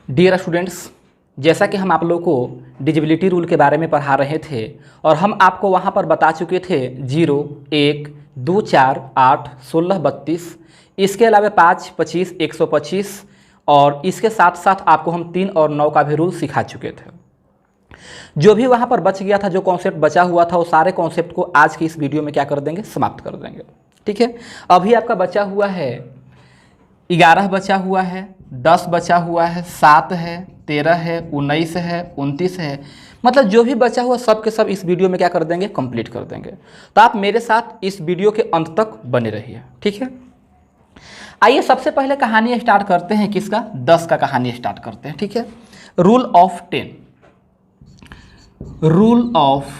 Dear students, जैसा कि हम आप लोगों को डिजिबिलिटी रूल के बारे में पढ़ा रहे थे और हम आपको वहाँ पर बता चुके थे 0, 1, 2, 4, 8, 16, 32, इसके अलावा 5, 25, 125 और इसके साथ साथ आपको हम 3 और 9 का भी रूल सिखा चुके थे। जो भी वहाँ पर बच गया था, जो कॉन्सेप्ट बचा हुआ था, वो सारे कॉन्सेप्ट को आज की इस वीडियो में क्या कर देंगे, समाप्त कर देंगे। ठीक है, अभी आपका बचा हुआ है 11 बचा हुआ है, 10 बचा हुआ है, 7 है, 13 है, 19 है, 29 है, मतलब जो भी बचा हुआ सब के सब इस वीडियो में क्या कर देंगे, कंप्लीट कर देंगे। तो आप मेरे साथ इस वीडियो के अंत तक बने रहिए। ठीक है, आइए सबसे पहले कहानी स्टार्ट करते हैं। किसका? 10 का कहानी स्टार्ट करते हैं। ठीक है, रूल ऑफ 10। रूल ऑफ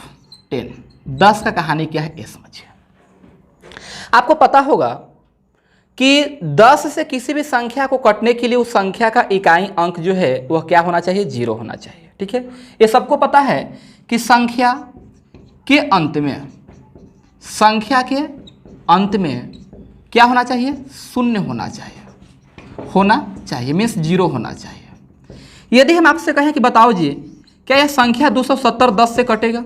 10, 10 का कहानी क्या है ये समझिए। आपको पता होगा कि 10 से किसी भी संख्या को कटने के लिए उस संख्या का इकाई अंक जो है वह क्या होना चाहिए, 0 होना चाहिए। ठीक है, ये सबको पता है कि संख्या के अंत में, संख्या के अंत में क्या होना चाहिए, 0 होना चाहिए, होना चाहिए मीन्स 0 होना चाहिए। यदि हम आपसे कहें कि बताओ जी क्या यह संख्या 270 10 से कटेगा,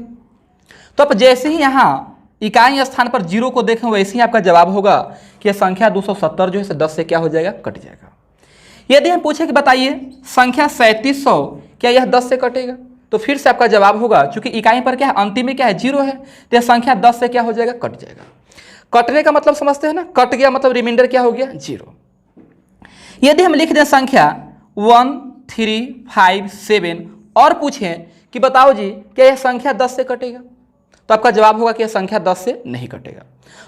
तो अब जैसे ही यहाँ इकाई स्थान पर 0 को देखें वैसे ही आपका जवाब होगा कि यह संख्या 270 जो है 10 से क्या हो जाएगा, कट जाएगा। यदि हम पूछे कि बताइए संख्या 3700 क्या यह 10 से कटेगा, तो फिर से आपका जवाब होगा, चूंकि इकाई पर क्या है, अंतिम में क्या है, 0 है, तो यह संख्या 10 से क्या हो जाएगा, कट जाएगा। कटने का मतलब समझते हैं ना, कट गया मतलब रिमाइंडर क्या हो गया, 0। यदि हम लिख दें संख्या 1, 3, 5, 7 और पूछें कि बताओ जी क्या यह संख्या 10 से कटेगा, तो आपका जवाब होगा कि यह संख्या 10 से नहीं कटेगा।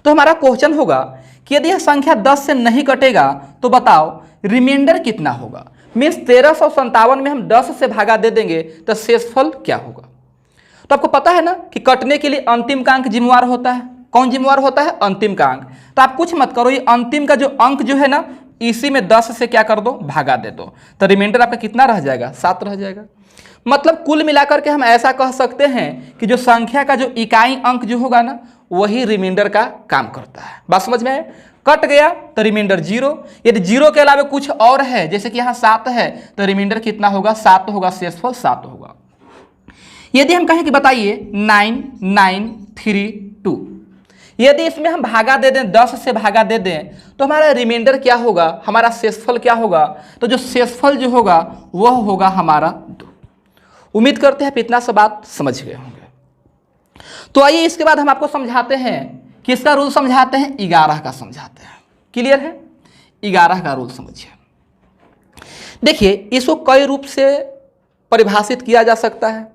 तो हमारा क्वेश्चन होगा कि यदि यह संख्या 10 से नहीं कटेगा तो बताओ रिमाइंडर कितना होगा। मीन्स 1357 में हम 10 से भागा दे देंगे तो शेषफल क्या होगा। तो आपको पता है ना कि कटने के लिए अंतिम का अंक जिम्मेवार होता है। कौन जिम्मेवार होता है, अंतिम का अंक। तो आप कुछ मत करो, ये अंतिम का जो अंक जो है ना, इसी में 10 से क्या कर दो, भागा दे दो, तो रिमाइंडर आपका कितना रह जाएगा, 7 रह जाएगा। मतलब कुल मिलाकर के हम ऐसा कह सकते हैं कि जो संख्या का जो इकाई अंक जो होगा ना, वही रिमाइंडर का काम करता है। बात समझ में आए? कट गया तो रिमाइंडर 0। यदि 0 के अलावा कुछ और है, जैसे कि यहाँ 7 है, तो रिमाइंडर कितना होगा, 7 होगा, शेषफल 7 होगा। यदि हम कहें कि बताइए 9, 9, 3, 2, यदि इसमें हम भागा दे दें, 10 से भागा दे दें, तो हमारा रिमाइंडर क्या होगा, हमारा शेषफल क्या होगा, तो जो शेषफल जो होगा वह होगा हमारा 2। उम्मीद करते हैं आप इतना सा बात समझ गए होंगे। तो आइए इसके बाद हम आपको समझाते हैं, किसका रूल समझाते हैं, 11 का समझाते हैं। क्लियर है? 11 का रूल समझिए। देखिए इसको कई रूप से परिभाषित किया जा सकता है,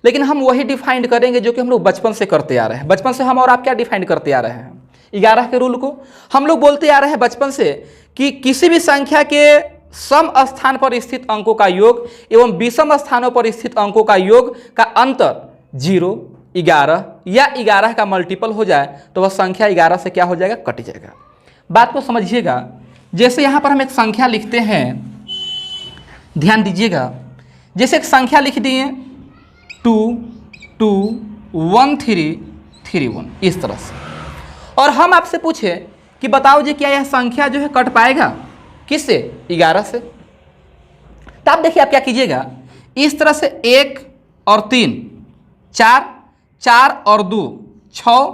लेकिन हम वही डिफाइंड करेंगे जो कि हम लोग बचपन से करते आ रहे हैं। बचपन से हम और आप क्या डिफाइंड करते आ रहे हैं, 11 के रूल को हम लोग बोलते आ रहे हैं बचपन से कि किसी भी संख्या के सम स्थान पर स्थित अंकों का योग एवं विषम स्थानों पर स्थित अंकों का योग का अंतर 0, 11 या 11 का मल्टीपल हो जाए तो वह संख्या 11 से क्या हो जाएगा, कट जाएगा। बात को समझिएगा। जैसे यहाँ पर हम एक संख्या लिखते हैं, ध्यान दीजिएगा, जैसे एक संख्या लिख दिए 2, 2, 1, 3, 3, 1 इस तरह से, और हम आपसे पूछे कि बताओ जी क्या यह संख्या जो है कट पाएगा, किससे, 11 से। तो आप देखिए आप क्या कीजिएगा, इस तरह से 1 और 3 4, 4 और 2 6,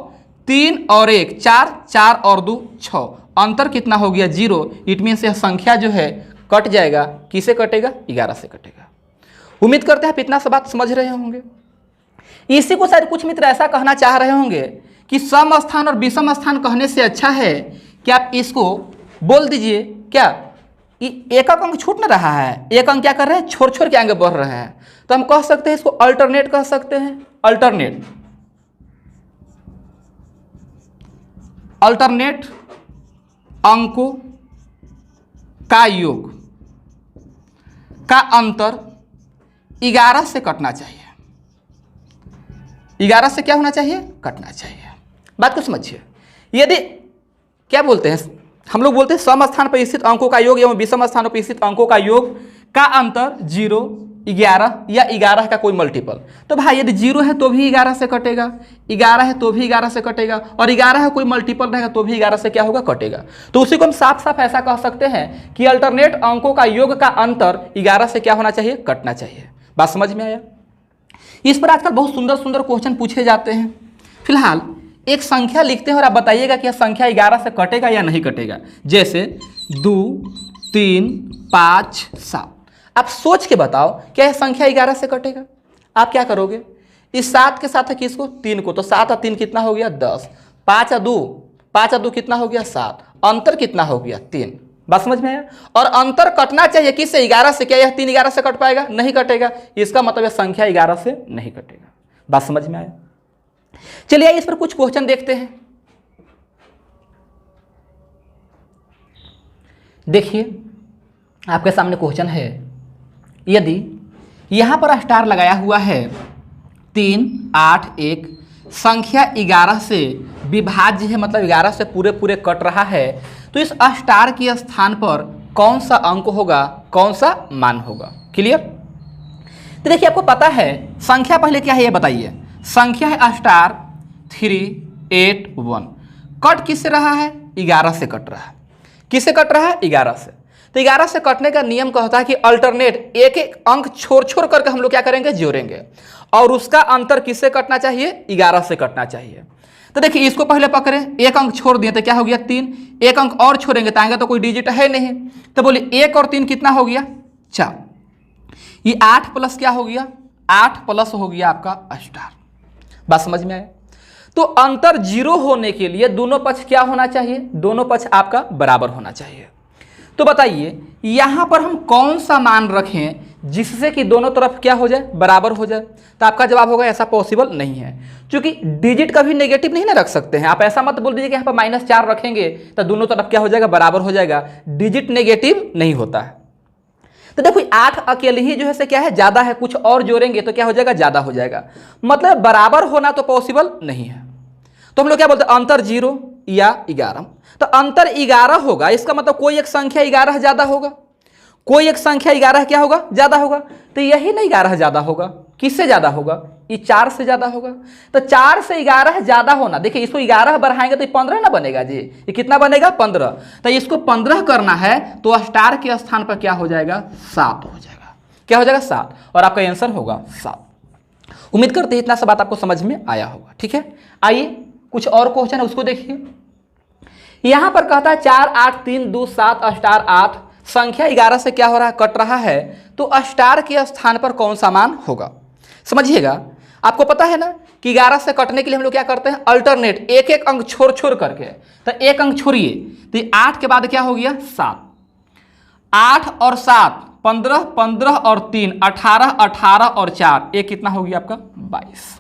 3 और 1 4, 4 और 2 6, अंतर कितना हो गया, 0। इट मीन्स यह संख्या जो है कट जाएगा, किसे कटेगा, 11 से कटेगा। उम्मीद करते हैं आप इतना सा बात समझ रहे होंगे। इसी को शायद कुछ मित्र ऐसा कहना चाह रहे होंगे कि सम स्थान और विषम स्थान कहने से अच्छा है कि आप इसको बोल दीजिए क्या, एक अंक छूट ना रहा है, एक अंक क्या कर रहे हैं, छोड़ छोड़ के आगे बढ़ रहे हैं, तो हम कह सकते हैं इसको अल्टरनेट कह सकते हैं। अल्टरनेट, अल्टरनेट अंकों का योग का अंतर 11 से कटना चाहिए। 11 से क्या होना चाहिए, कटना चाहिए। बात को समझिए। यदि क्या बोलते हैं हम लोग, बोलते हैं सम स्थान पर स्थित अंकों का योग एवं विषम स्थानों पर स्थित अंकों का योग का अंतर 0, 11 या 11 का कोई मल्टीपल, तो भाई यदि 0 है तो भी 11 से कटेगा, 11 है तो भी 11 से कटेगा, और 11 है कोई मल्टीपल रहेगा तो भी 11 से क्या होगा, कटेगा। तो उसी को हम साफ साफ ऐसा कह सकते हैं कि अल्टरनेट अंकों का योग का अंतर 11 से क्या होना चाहिए, कटना चाहिए। बात समझ में आया? इस पर आजकल बहुत सुंदर सुंदर क्वेश्चन पूछे जाते हैं। फिलहाल एक संख्या लिखते हैं और आप बताइएगा कि यह संख्या 11 से कटेगा या नहीं कटेगा। जैसे 2, 3, 5, 7। आप सोच के बताओ क्या यह संख्या 11 से कटेगा? आप क्या करोगे, इस 7 के साथ है किसको, 3 को, तो 7 और 3 कितना हो गया, 10। 5 और 2 कितना हो गया, 7। अंतर कितना हो गया, 3। बात समझ में आया? और अंतर कटना चाहिए किससे, 11 से। क्या यह 3 11 से कट पाएगा, नहीं कटेगा। इसका मतलब यह संख्या 11 से नहीं कटेगा। बात समझ में आया? चलिए इस पर कुछ क्वेश्चन देखते हैं। देखिए आपके सामने क्वेश्चन है, यदि यहां पर स्टार लगाया हुआ है 3, 8, 1, संख्या 11 से विभाज्य है, मतलब 11 से पूरे पूरे कट रहा है, तो इस स्टार के स्थान पर कौन सा अंक होगा, कौन सा मान होगा। क्लियर? तो देखिए आपको पता है संख्या पहले क्या है ये बताइए। संख्या है स्टार 3, 8, 1। कट किससे रहा है, 11 से कट रहा है। किससे कट रहा है, 11 से। तो 11 से कटने का नियम कहता है कि अल्टरनेट एक एक अंक छोड़ छोड़ करके हम लोग क्या करेंगे, जोड़ेंगे, और उसका अंतर किससे कटना चाहिए, 11 से कटना चाहिए। तो देखिए इसको पहले पकड़ें, एक अंक छोड़ दिए तो क्या हो गया, 3। एक अंक और छोड़ेंगे तो आएंगे तो कोई डिजिट है नहीं, तो बोलिए 1 और 3 कितना हो गया, 4। ये 8 प्लस क्या हो गया, 8 प्लस हो गया आपका स्टार। बात समझ में आए? तो अंतर 0 होने के लिए दोनों पक्ष क्या होना चाहिए, दोनों पक्ष आपका बराबर होना चाहिए। तो बताइए यहां पर हम कौन सा मान रखें जिससे कि दोनों तरफ क्या हो जाए, बराबर हो जाए। तो आपका जवाब होगा ऐसा पॉसिबल नहीं है, क्योंकि डिजिट कभी नेगेटिव नहीं ना रख सकते हैं। आप ऐसा मत बोल दीजिए कि यहाँ पर -4 रखेंगे तो दोनों तरफ क्या हो जाएगा, बराबर हो जाएगा। डिजिट नेगेटिव नहीं होता है। तो देखो 8 अकेले ही जो है से क्या है, ज्यादा है, कुछ और जोड़ेंगे तो क्या हो जाएगा, ज्यादा हो जाएगा। मतलब बराबर होना तो पॉसिबल नहीं है। तो हम लोग क्या बोलते हैं, अंतर 0 या 11। तो अंतर 11 होगा, इसका मतलब कोई एक संख्या 11 ज्यादा होगा, कोई एक संख्या 11 क्या होगा, ज्यादा होगा। तो यही ना 11 ज्यादा होगा, किससे ज्यादा होगा, ये 4 से ज्यादा होगा। तो 4 से 11 ज्यादा होना, देखिए इसको 11 बढ़ाएंगे तो ये 15 ना बनेगा जी, ये कितना बनेगा, 15। तो इसको 15 करना है तो स्टार के स्थान पर क्या हो जाएगा, 7 हो जाएगा। क्या हो जाएगा, 7, और आपका आंसर होगा 7। उम्मीद करते हैं इतना सा बात आपको समझ में आया होगा। ठीक है, आइए कुछ और क्वेश्चन है उसको देखिए। यहां पर कहता है 4, 8, 3, 2, 7 स्टार 8, संख्या 11 से क्या हो रहा है, कट रहा है, तो स्टार के स्थान पर कौन सा मान होगा। समझिएगा, आपको पता है ना कि 11 से कटने के लिए हम लोग क्या करते हैं, अल्टरनेट एक एक अंक छोड़ छोड़ करके। तो एक अंक छोड़िए तो 8 के बाद क्या हो गया, 7। 8 और 7 15, 15 और 3 18, 18 और 4 ये कितना हो गया आपका, 22।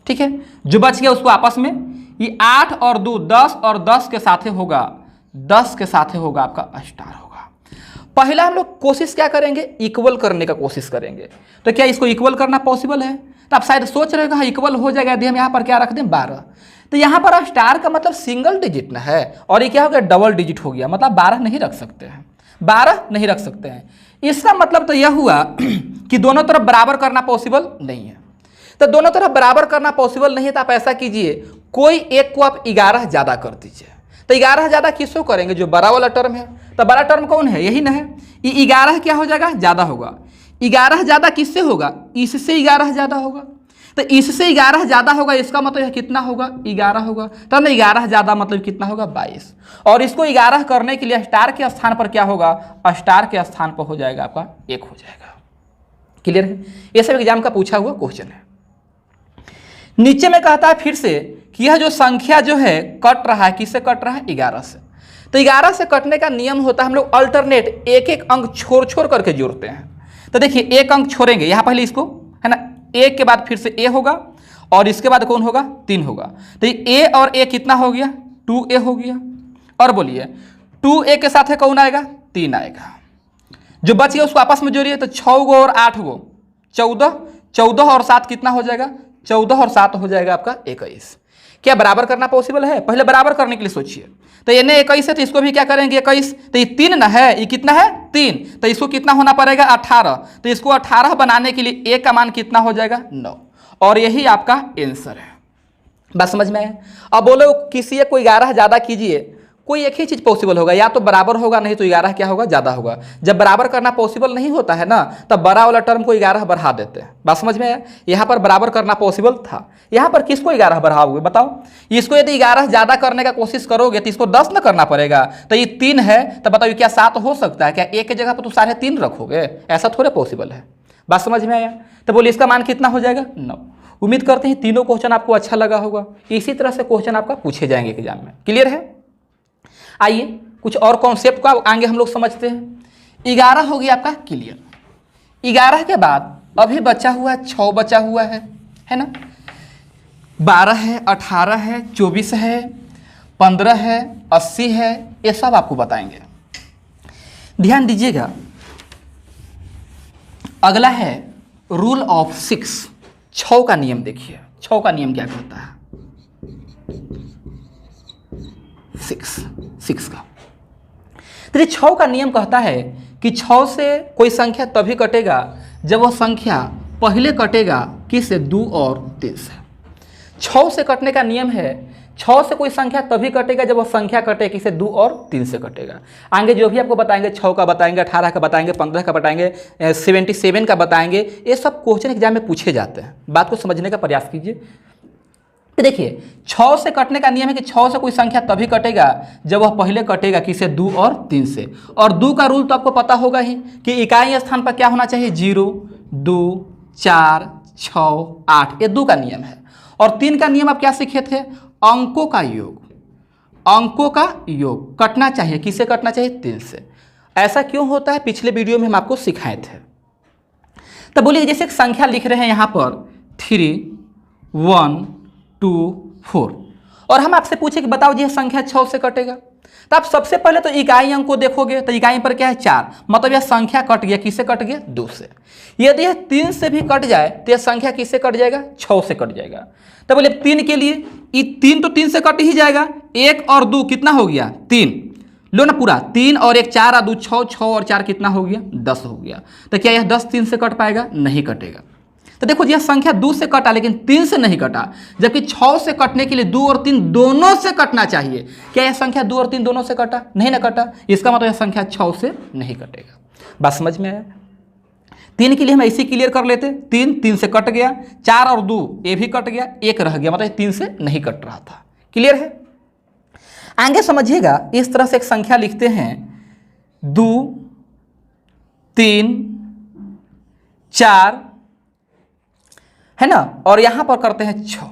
ठीक है, जो बच गया उसको आपस में, ये 8 और 2 10 और 10 के साथ होगा, 10 के साथ होगा आपका स्टार होगा। पहला हम लोग कोशिश क्या करेंगे, इक्वल करने का कोशिश करेंगे। तो क्या इसको इक्वल करना पॉसिबल है? तो आप शायद सोच रहे हो हाँ इक्वल हो जाएगा यदि हम यहाँ पर क्या रख दें, 12। तो यहाँ पर स्टार का मतलब सिंगल डिजिट ना है, और ये क्या हो गया, डबल डिजिट हो गया। मतलब 12 नहीं रख सकते हैं, 12 नहीं रख सकते हैं। इसका मतलब तो यह हुआ कि दोनों तरफ बराबर करना पॉसिबल नहीं है। तो दोनों तरफ बराबर करना पॉसिबल नहीं है तो आप ऐसा कीजिए, कोई एक को आप 11 ज्यादा कर दीजिए। तो 11 ज्यादा किसको करेंगे, जो बड़ा वाला टर्म है। तो बड़ा टर्म कौन है, यही ना है। ये 11 क्या हो जाएगा, ज्यादा होगा। 11 ज्यादा किससे होगा, इससे 11 ज्यादा होगा। तो इससे 11 ज्यादा होगा, इसका मतलब यह कितना होगा, 11 होगा। तब ना 11 ज्यादा मतलब कितना होगा, 22। और इसको 11 करने के लिए स्टार के स्थान पर क्या होगा, स्टार के स्थान पर हो जाएगा आपका 1 हो जाएगा। क्लियर है? ये सब एग्जाम का पूछा हुआ क्वेश्चन है। नीचे में कहता है फिर से कि यह जो संख्या जो है कट रहा है, किससे कट रहा है, 11 से। तो 11 से कटने का नियम होता है हम लोग अल्टरनेट एक एक अंक छोड़ छोड़ करके जोड़ते हैं। तो देखिए एक अंक छोड़ेंगे, यहाँ पहले इसको है ना, 1 के बाद फिर से a होगा, और इसके बाद कौन होगा, 3 होगा। तो ये a और a कितना हो गया, 2a हो गया। और बोलिए 2a के साथ है कौन आएगा, 3 आएगा। जो बच गया उसको आपस में जोड़िए, तो 6 गो और 8 गो 14, 14 और 7 कितना हो जाएगा, 14 और 7 हो जाएगा आपका 21। क्या बराबर करना पॉसिबल है? पहले बराबर करने के लिए सोचिए। तो ये 21 है तो इसको भी क्या करेंगे 21, तो ये 3 ना है, ये कितना है 3, तो इसको कितना होना पड़ेगा 18, तो इसको 18 बनाने के लिए ए का मान कितना हो जाएगा 9, और यही आपका आंसर है। बात समझ में है? अब बोलो किसी एक को 11 ज़्यादा कीजिए, कोई एक ही चीज़ पॉसिबल होगा, या तो बराबर होगा, नहीं तो 11 क्या होगा ज़्यादा होगा। जब बराबर करना पॉसिबल नहीं होता है ना, तब बड़ा वाला टर्म को 11 बढ़ा देते हैं। बात समझ में है? यहाँ पर बराबर करना पॉसिबल था, यहाँ पर किसको 11 बढ़ाओगे बताओ? इसको यदि 11 ज़्यादा करने का कोशिश करोगे तो इसको 10 ना करना पड़ेगा। तो ये 3 है, तो बताओ क्या 7 हो सकता है क्या? एक की जगह पर तो 3.5 रखोगे, ऐसा थोड़े पॉसिबल है। बात समझ में आया? तो बोलिए इसका मान कितना हो जाएगा 9। उम्मीद करते हैं तीनों क्वेश्चन आपको अच्छा लगा होगा। इसी तरह से क्वेश्चन आपका पूछे जाएंगे एग्जाम में। क्लियर है? आइए कुछ और कॉन्सेप्ट को आगे हम लोग समझते हैं। 11 हो गया आपका क्लियर। 11 के बाद अभी बचा हुआ है 6 बचा हुआ है ना? 12 है, 18 है, 24 है, 15 है, 80 है, ये सब आपको बताएंगे। ध्यान दीजिएगा, अगला है रूल ऑफ 6। 6 का नियम देखिए, 6 का नियम क्या कहता है? 6 का तो 6 का नियम कहता है कि 6 से कोई संख्या तभी कटेगा जब वह संख्या पहले कटेगा किससे? 2 और 3 से। 6 से कटने का नियम है, 6 से कोई संख्या तभी कटेगा जब वह संख्या कटे किससे? 2 और 3 से कटेगा। आगे जो भी आपको बताएंगे 6 का बताएंगे, 18 का बताएंगे, 15 का बताएंगे, 77 का बताएंगे, ये सब क्वेश्चन एग्जाम में पूछे जाते हैं। बात को समझने का प्रयास कीजिए। तो देखिए 6 से कटने का नियम है कि 6 से कोई संख्या तभी कटेगा जब वह पहले कटेगा किससे? 2 और 3 से। और 2 का रूल तो आपको पता होगा ही कि इकाई स्थान पर क्या होना चाहिए? 0, 2, 4, 6, 8, ये 2 का नियम है। और 3 का नियम आप क्या सीखे थे? अंकों का योग। अंकों का योग कटना चाहिए, किससे कटना चाहिए? 3 से। ऐसा क्यों होता है? पिछले वीडियो में हम आपको सिखाए थे। तो बोलिए जैसे एक संख्या लिख रहे हैं यहाँ पर 3, 1, 2, 4, और हम आपसे पूछे कि बताओ जी संख्या 6 से कटेगा, तो आप सबसे पहले तो इकाई अंक को देखोगे, तो इकाई पर क्या है? 4, मतलब यह संख्या कट गया, किससे कट गया? 2 से। यदि यह 3 से भी कट जाए तो यह संख्या किससे कट जाएगा? 6 से कट जाएगा। तो बोले 3 के लिए, 3 तो 3 से कट ही जाएगा, 1 और 2 कितना हो गया? 3, लो ना पूरा, 3 और 1 4 और 2 6, 6 और 4 कितना हो गया? 10 हो गया। तो क्या यह 10 3 से कट पाएगा? नहीं कटेगा। तो देखो यह संख्या 2 से कटा लेकिन 3 से नहीं कटा, जबकि 6 से कटने के लिए 2 और 3 दोनों से कटना चाहिए। क्या यह संख्या 2 और 3 दोनों से कटा? नहीं ना कटा, इसका मतलब यह संख्या 6 से नहीं कटेगा। बात समझ में आया? 3 के लिए हम ऐसे क्लियर कर लेते, 3 से कट गया, 4 और 2 ये भी कट गया, 1 रह गया, मतलब 3 से नहीं कट रहा था। क्लियर है? आगे समझिएगा, इस तरह से एक संख्या लिखते हैं 2, 3, 4, है ना, और यहां पर करते हैं 6,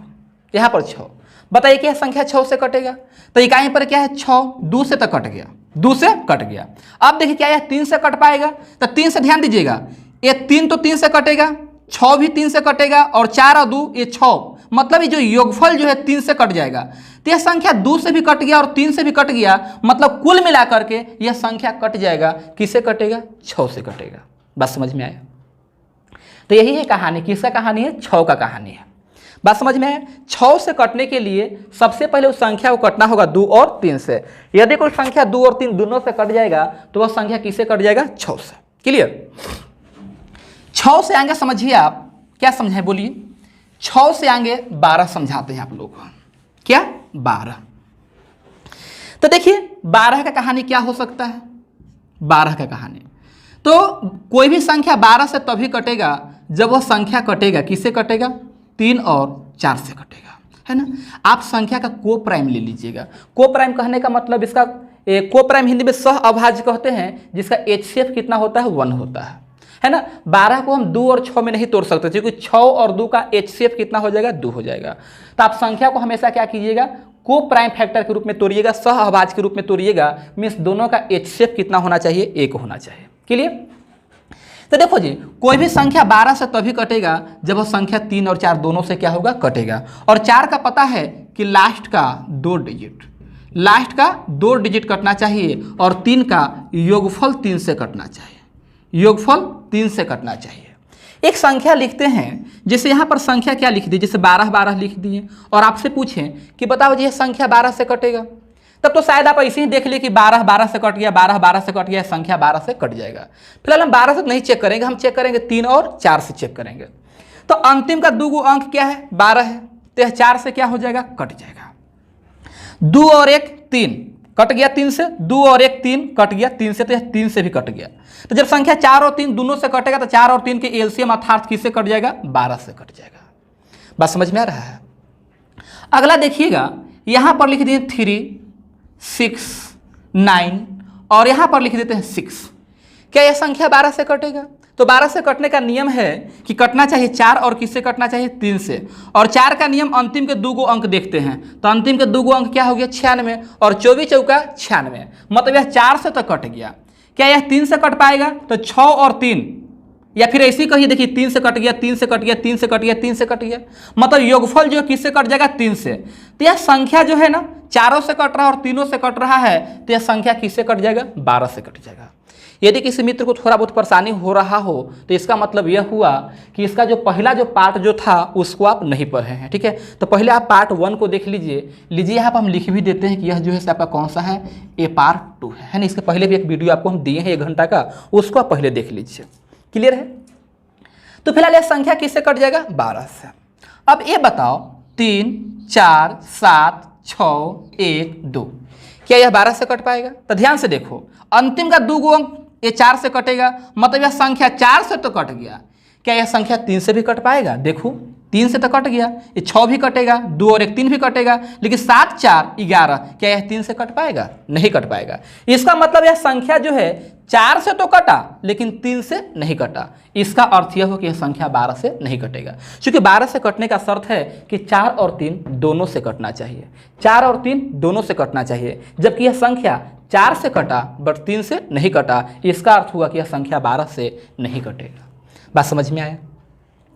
यहां पर 6। बताइए क्या संख्या 6 से कटेगा? तो इकाई पर क्या है? 6, 2 से तो कट गया, 2 से कट गया। अब देखिए क्या यह 3 से कट पाएगा? तो 3 से ध्यान दीजिएगा, ये 3 तो 3 से कटेगा, 6 भी 3 से कटेगा, और 4 और 2 ये 6, मतलब ये जो योगफल जो है 3 से कट जाएगा। तो यह संख्या 2 से भी कट गया और 3 से भी कट गया, मतलब कुल मिलाकर के यह संख्या कट जाएगा, किससे कटेगा? 6 से कटेगा। बात समझ में आया? तो यही है कहानी। किसका कहानी है? 6 का कहानी है। बात समझ में है? 6 से कटने के लिए सबसे पहले उस संख्या को कटना होगा 2 और 3 से। यदि कोई संख्या 2 और 3 दोनों से कट जाएगा तो वह संख्या किससे कट जाएगा? 6 से। क्लियर? 6 से आगे समझिए आप, क्या समझे बोलिए? 6 से आगे 12 समझाते हैं आप लोग। क्या? 12। तो देखिए 12 का कहानी क्या हो सकता है? 12 का कहानी तो कोई भी संख्या 12 से तभी कटेगा जब वह संख्या कटेगा, किससे कटेगा? 3 और 4 से कटेगा, है ना। आप संख्या का को प्राइम ले लीजिएगा। को प्राइम कहने का मतलब इसका को प्राइम हिंदी में सह अभाज्य कहते हैं, जिसका HCF कितना होता है? 1 होता है ना। 12 को हम 2 और 6 में नहीं तोड़ सकते, क्योंकि 6 और 2 का HCF कितना हो जाएगा? 2 हो जाएगा। तो आप संख्या को हमेशा क्या कीजिएगा? को प्राइम फैक्टर के रूप में तोड़िएगा, सह अभाज्य के रूप में तोड़िएगा। मीन्स दोनों का HCF कितना होना चाहिए? 1 होना चाहिए। क्लियर? तो देखो जी, कोई भी संख्या 12 से तभी कटेगा जब वह संख्या 3 और 4 दोनों से क्या होगा? कटेगा। और 4 का पता है कि लास्ट का 2 डिजिट कटना चाहिए, और 3 का योगफल 3 से कटना चाहिए। योगफल 3 से कटना चाहिए। एक संख्या लिखते हैं, जैसे यहाँ पर संख्या क्या लिख दी, जैसे 12 12 लिख दिए, और आपसे पूछें कि बताओ जी ये संख्या 12 से कटेगा, तब तो शायद आप ऐसे ही देख लिए कि 12 12 से कट गया, 12 12 से कट गया, संख्या 12 से कट जाएगा। फिलहाल हम 12 से नहीं चेक करेंगे, हम चेक करेंगे 3 और 4 से चेक करेंगे। तो अंतिम का 2 अंक क्या है, 12 है, तो यह 4 से क्या हो जाएगा, कट जाएगा। 2 और 1 3 कट गया, 3 से 2 और 1 3 कट गया, 3 से, तो यह 3 से भी कट गया। तो जब संख्या 4 और 3 दोनों से कटेगा तो 4 और 3 के एलसीएम अर्थात किससे कट जाएगा, 12 से कट जाएगा। बात समझ में आ रहा है। अगला देखिएगा, यहां पर लिख दिए 3 6 9 और यहां पर लिख देते हैं 6। क्या यह संख्या 12 से कटेगा? तो 12 से कटने का नियम है कि कटना चाहिए 4 और किससे कटना चाहिए, 3 से। और 4 का नियम अंतिम के 2 अंक देखते हैं, तो अंतिम के 2 अंक क्या हो गया, 96, और 24 चौका 96, मतलब यह 4 से तो कट गया। क्या यह 3 से कट पाएगा? तो 6 और 3, या फिर ऐसी कहिए, देखिए 3 से कट गया, 3 से कट गया, 3 से कट गया, 3 से कट गया, मतलब योगफल जो किससे कट जाएगा, 3 से। तो यह संख्या जो है ना, 4 से कट रहा है और 3 से कट रहा है, तो यह संख्या किससे कट जाएगा, 12 से कट जाएगा। यदि किसी मित्र को थोड़ा बहुत परेशानी हो रहा हो तो इसका मतलब यह हुआ कि इसका जो पहला जो पार्ट जो था उसको आप नहीं पढ़े हैं, ठीक है। तो पहले आप पार्ट 1 को देख लीजिए। यहाँ पर हम लिख भी देते हैं कि यह जो है आपका कौन सा है, ए पार्ट 2 है ना। इसके पहले भी एक वीडियो आपको हम दिए हैं 1 घंटा का, उसको आप पहले देख लीजिए। क्लियर है? तो फिलहाल यह संख्या किससे कट जाएगा, 12 से। अब ये बताओ 3 4 7 6 1 2, क्या यह 12 से कट पाएगा? तो ध्यान से देखो, अंतिम का 2 अंक ये 4 से कटेगा, मतलब यह संख्या 4 से तो कट गया। क्या यह संख्या 3 से भी कट पाएगा? देखो 3 से तो कट गया, ये 6 भी कटेगा, 2 और 1 3 भी कटेगा, लेकिन 7 4 11, क्या यह 3 से कट पाएगा? नहीं कट पाएगा। इसका मतलब यह संख्या जो है 4 से तो कटा लेकिन 3 से नहीं कटा। इसका अर्थ यह हो कि यह संख्या 12 से नहीं कटेगा, क्योंकि 12 से कटने का शर्त है कि 4 और 3 दोनों से कटना चाहिए, 4 और 3 दोनों से कटना चाहिए, जबकि यह संख्या 4 से कटा बट 3 से नहीं कटा। इसका अर्थ हुआ कि यह संख्या 12 से नहीं कटेगा। बात समझ में आया?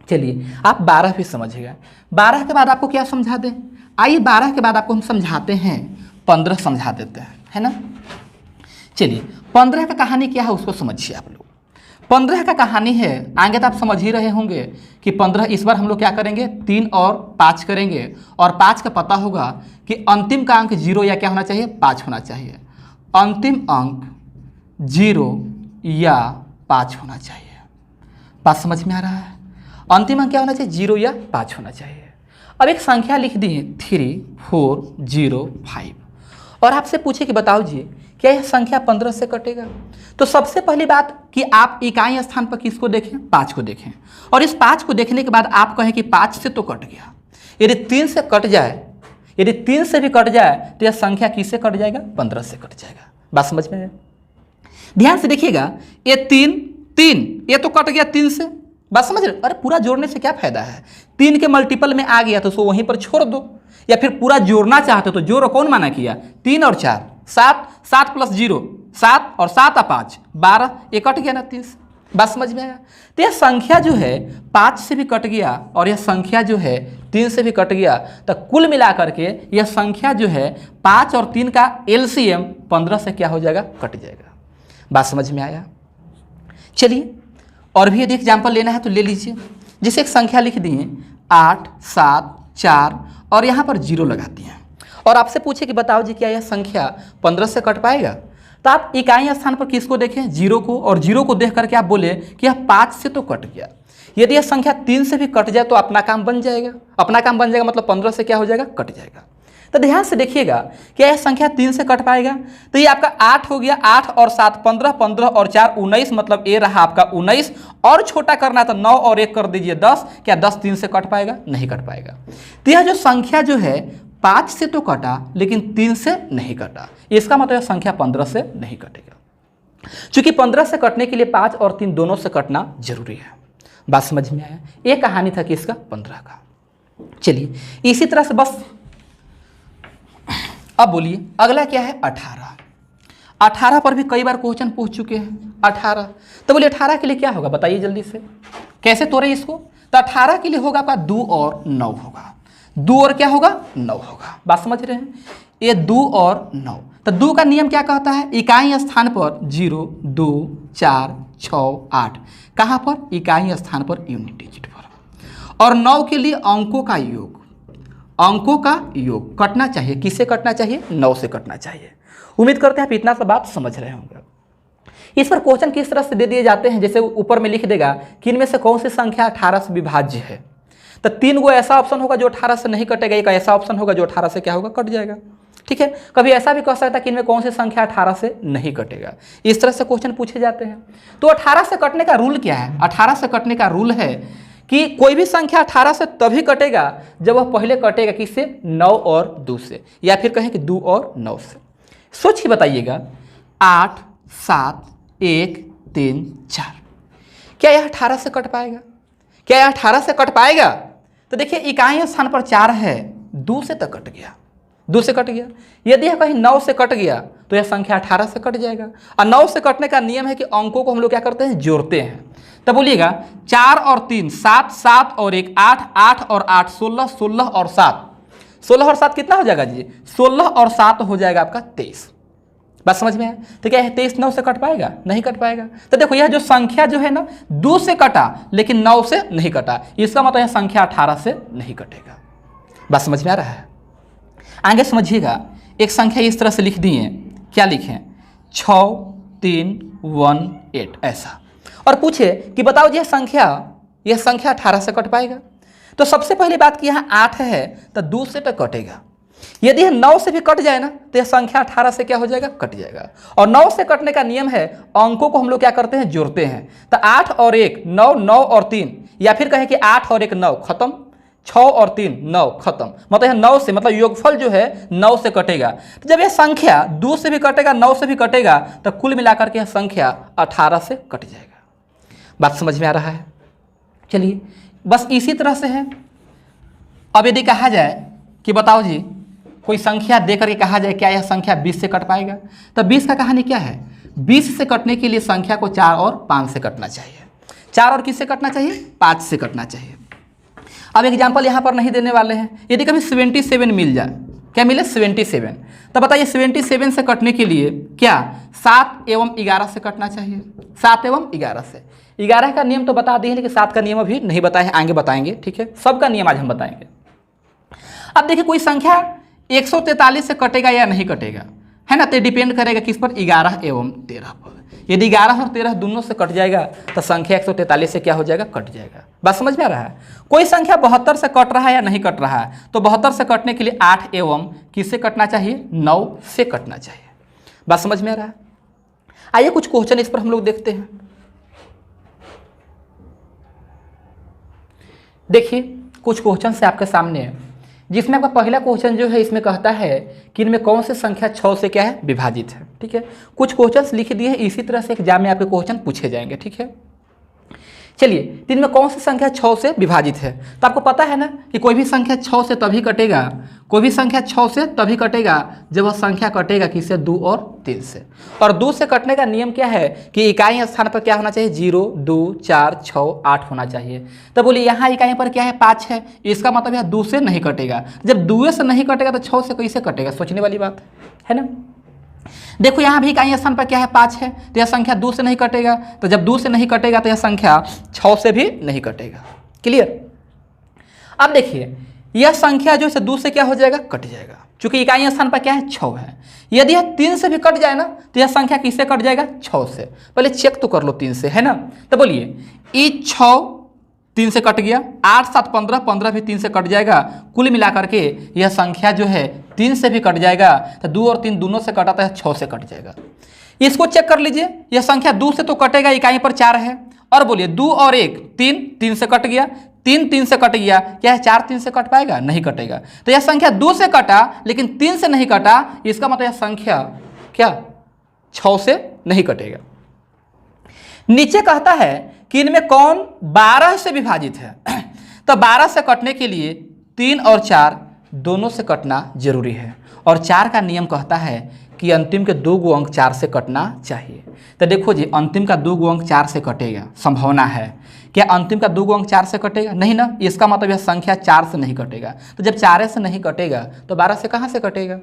चलिए आप 12 भी समझ गए। 12 के बाद आपको क्या समझा दें? आइए 12 के बाद आपको हम समझाते हैं 15 समझा देते हैं, है ना। चलिए 15 का कहानी क्या है उसको समझिए आप लोग। 15 का कहानी है, आगे तो आप समझ ही रहे होंगे कि 15 इस बार हम लोग क्या करेंगे, 3 और 5 करेंगे, और 5 का पता होगा कि अंतिम का अंक 0 या क्या होना चाहिए, 5 होना चाहिए। अंतिम अंक 0 या 5 होना चाहिए। बात समझ में आ रहा है? अंतिम अंक क्या होना चाहिए, 0 या 5 होना चाहिए। अब एक संख्या लिख दी 3 4 0 5, और आपसे पूछे कि बताओ जी क्या यह संख्या 15 से कटेगा? तो सबसे पहली बात कि आप इकाई स्थान पर किसको देखें, 5 को देखें, और इस 5 को देखने के बाद आप कहें कि 5 से तो कट गया। यदि 3 से कट जाए, यदि 3 से भी कट जाए तो यह संख्या किससे कट जाएगा, 15 से कट जाएगा। बात समझ में आया? ध्यान से देखिएगा, ये 3 ये तो कट गया 3 से। बात समझ रहे? अरे पूरा जोड़ने से क्या फायदा है, 3 के मल्टीपल में आ गया तो उसको वहीं पर छोड़ दो, या फिर पूरा जोड़ना चाहते हो तो जोड़ो। कौन माना किया, 3 और 4 7, 7 प्लस 0 7, और 7 और 5 12, ये कट गया ना 3 से। बात समझ में आया? तो यह संख्या जो है 5 से भी कट गया और यह संख्या जो है 3 से भी कट गया, तो कुल मिलाकर के यह संख्या जो है 5 और 3 का एलसीएम 15 से क्या हो जाएगा, कट जाएगा। बात समझ में आया? चलिए और भी यदि एग्जाम्पल लेना है तो ले लीजिए। जैसे एक संख्या लिख दिए 8 7 4 और यहाँ पर 0 लगा दिए, और आपसे पूछे कि बताओ जी क्या यह संख्या 15 से कट पाएगा? तो आप इकाई स्थान पर किसको देखें, 0 को, और 0 को देख करके आप बोले कि यह 5 से तो कट गया। यदि यह संख्या 3 से भी कट जाए तो अपना काम बन जाएगा। अपना काम बन जाएगा मतलब 15 से क्या हो जाएगा, कट जाएगा। तो ध्यान से देखिएगा, क्या यह संख्या 3 से कट पाएगा? तो ये आपका 8 हो गया, 8 और 7 15, 15 और 4 19, मतलब ये रहा आपका 19, और छोटा करना है तो 9 और 1 कर दीजिए 10। क्या 10 3 से कट पाएगा? नहीं कट पाएगा। तो यह जो संख्या जो है 5 से तो कटा लेकिन 3 से नहीं कटा, इसका मतलब संख्या 15 से नहीं कटेगा। चूंकि 15 से कटने के लिए 5 और 3 दोनों से कटना जरूरी है। बात समझ में आया? ये कहानी था कि इसका 15 का। चलिए इसी तरह से बस अब बोलिए अगला क्या है, 18। 18 पर भी कई बार क्वेश्चन पूछ चुके हैं। 18 तो बोलिए 18 के लिए क्या होगा, बताइए जल्दी से, कैसे तोड़े इसको? तो 18 के लिए होगा आपका 2 और 9 होगा। 2 और क्या होगा, 9 होगा। बात समझ रहे हैं? ये 2 और 9, तो 2 का नियम क्या कहता है, इकाई स्थान पर 0 2 4 6, 8, कहाँ पर? इकाई स्थान पर, यूनिट डिजिट पर। और 9 के लिए अंकों का योग, अंकों का योग कटना चाहिए। किससे कटना चाहिए? 9 से कटना चाहिए। उम्मीद करते हैं आप इतना सा बात समझ रहे होंगे। इस पर क्वेश्चन किस तरह से दे दिए जाते हैं, जैसे ऊपर में लिख देगा कि इनमें से कौन सी संख्या 18 से विभाज्य है, तो 3 गो ऐसा ऑप्शन होगा जो 18 से नहीं कटेगा, एक ऐसा ऑप्शन होगा जो 18 से क्या होगा, कट जाएगा। ठीक है, कभी ऐसा भी कह सकता है कि इनमें कौन सी संख्या 18 से नहीं कटेगा। इस तरह से क्वेश्चन पूछे जाते हैं। तो 18 से कटने का रूल क्या है? 18 से कटने का रूल है कि कोई भी संख्या 18 से तभी कटेगा जब वह पहले कटेगा किससे? 9 और 2 से, या फिर कहें कि 2 और 9 से। सोच के बताइएगा, 8, 7, 1, 3, 4, क्या यह 18 से कट पाएगा? क्या यह 18 से कट पाएगा? तो देखिए इकाई स्थान पर 4 है, 2 से तो कट गया, 2 से कट गया। यदि यह कहीं 9 से कट गया तो यह संख्या 18 से कट जाएगा। और 9 से कटने का नियम है कि अंकों को हम लोग क्या करते हैं? जोड़ते हैं। तब बोलिएगा 4 और 3 7, 7 और 1 8, 8 और 8 16, 16 और 7, 16 और 7 कितना हो जाएगा जी? 16 और 7 हो जाएगा आपका 23। बात समझ में है? तो क्या है 23 9 से कट पाएगा? नहीं कट पाएगा। तो देखो यह जो संख्या जो है ना 2 से कटा लेकिन 9 से नहीं कटा, इसका मतलब यह संख्या 18 से नहीं कटेगा। बात समझ में आ रहा है? आगे समझिएगा, एक संख्या इस तरह से लिख दिए, क्या लिखें? 6, 3, 1, 8 ऐसा, और पूछे कि बताओ यह संख्या 18 से कट पाएगा? तो सबसे पहली बात कि यहाँ 8 है तो 2 से तो कटेगा। यदि यह 9 से भी कट जाए ना तो यह संख्या 18 से क्या हो जाएगा? कट जाएगा। और 9 से कटने का नियम है अंकों को हम लोग क्या करते हैं? जोड़ते हैं। तो 8 और 1 9, 9 और 3, या फिर कहें कि 8 और 1 9 खत्म, 6 और 3 9 खत्म। मतलब यह 9 से, मतलब योगफल जो है 9 से कटेगा। तो जब यह संख्या 2 से भी कटेगा 9 से भी कटेगा तो कुल मिलाकर के यह संख्या 18 से कट जाएगा। बात समझ में आ रहा है? चलिए बस इसी तरह से है। अब यदि कहा जाए कि बताओ जी, कोई संख्या दे करके कहा जाए क्या यह संख्या 20 से कट पाएगा? तो 20 का कहानी क्या है? 20 से कटने के लिए संख्या को 4 और 5 से कटना चाहिए। 4 और किससे कटना चाहिए? 5 से कटना चाहिए। अब एग्जाम्पल यहाँ पर नहीं देने वाले हैं। यदि कभी 77 मिल जाए, क्या मिले? 77, तो बताइए 77 से कटने के लिए क्या 7 एवं 11 से कटना चाहिए? 7 एवं 11 से। 11 का नियम तो बता दिए, लेकिन 7 का नियम अभी नहीं बताए, आगे बताएंगे। ठीक है, सबका नियम आज हम बताएंगे। अब देखिए कोई संख्या 143 से कटेगा या नहीं कटेगा, है ना? तो डिपेंड करेगा किस पर? 11 एवं 13 पर। यदि 11 और 13 दोनों से कट जाएगा तो संख्या 143 से क्या हो जाएगा? कट जाएगा। बात समझ में आ रहा है? कोई संख्या 72 से कट रहा है या नहीं कट रहा है, तो 72 से कटने के लिए 8 एवं किससे कटना चाहिए? 9 से कटना चाहिए। बात समझ में आ रहा है? आइए कुछ क्वेश्चन इस पर हम लोग देखते हैं। देखिए कुछ क्वेश्चन से आपके सामने है, जिसमें आपका पहला क्वेश्चन जो है इसमें कहता है कि इनमें कौन सी संख्या 6 से क्या है? विभाजित है। ठीक है, कुछ क्वेश्चंस लिख दिए हैं, इसी तरह से एग्जाम में आपके क्वेश्चन पूछे जाएंगे। ठीक है, चलिए, तो इनमें कौन सी संख्या 6 से विभाजित है? तो आपको पता है ना कि कोई भी संख्या 6 से तभी कटेगा, कोई भी संख्या 6 से तभी कटेगा जब वह संख्या कटेगा किससे? 2 और 3 से। और 2 से कटने का नियम क्या है कि इकाई स्थान पर क्या होना चाहिए? 0, 2, 4, 6, 8 होना चाहिए। तो बोलिए यहाँ इकाई पर क्या है? 5 है, इसका मतलब यह 2 से नहीं कटेगा। जब 2 से नहीं कटेगा तो 6 से कैसे कटेगा? सोचने वाली बात है ना। देखो यहाँ भी इकाई स्थान पर क्या है? 5 है, तो यह संख्या 2 से नहीं कटेगा। तो जब 2 से नहीं कटेगा तो यह संख्या 6 से भी नहीं कटेगा। क्लियर? अब देखिए यह संख्या जो है 2 से क्या हो जाएगा? कट जाएगा, क्योंकि इकाई स्थान पर क्या है? 6 है। यदि यह 3 से भी कट जाए ना तो यह संख्या किससे कट जाएगा? 6 से। पहले चेक तो कर लो 3 से, है ना। तो बोलिए ये 6 3 से कट गया, 8 7 15, 15 भी 3 से कट जाएगा। कुल मिलाकर के यह संख्या जो है 3 से भी कट जाएगा। तो 2 और 3 दोनों से कटाता है, 6 से कट जाएगा। इसको चेक कर लीजिए, यह संख्या 2 से तो कटेगा, इकाई पर 4 है। और बोलिए 2 और 1 3, 3 से कट गया, 3 3 से कट गया, क्या है 4 3 से कट पाएगा? नहीं कटेगा। तो यह संख्या 2 से कटा लेकिन 3 से नहीं कटा, इसका मतलब यह संख्या क्या 6 से नहीं कटेगा। नीचे कहता है कि इनमें कौन 12 से विभाजित है? तो 12 से कटने के लिए 3 और 4 दोनों से कटना जरूरी है। और 4 का नियम कहता है कि अंतिम के 2 गो अंक 4 से कटना चाहिए। तो देखो जी, अंतिम का 2 गो अंक 4 से कटेगा, संभावना है। क्या अंतिम का 2 गो अंक 4 से कटेगा? नहीं ना। इसका मतलब यह संख्या 4 से नहीं कटेगा। तो जब 4 से नहीं कटेगा तो 12 से कहाँ से कटेगा?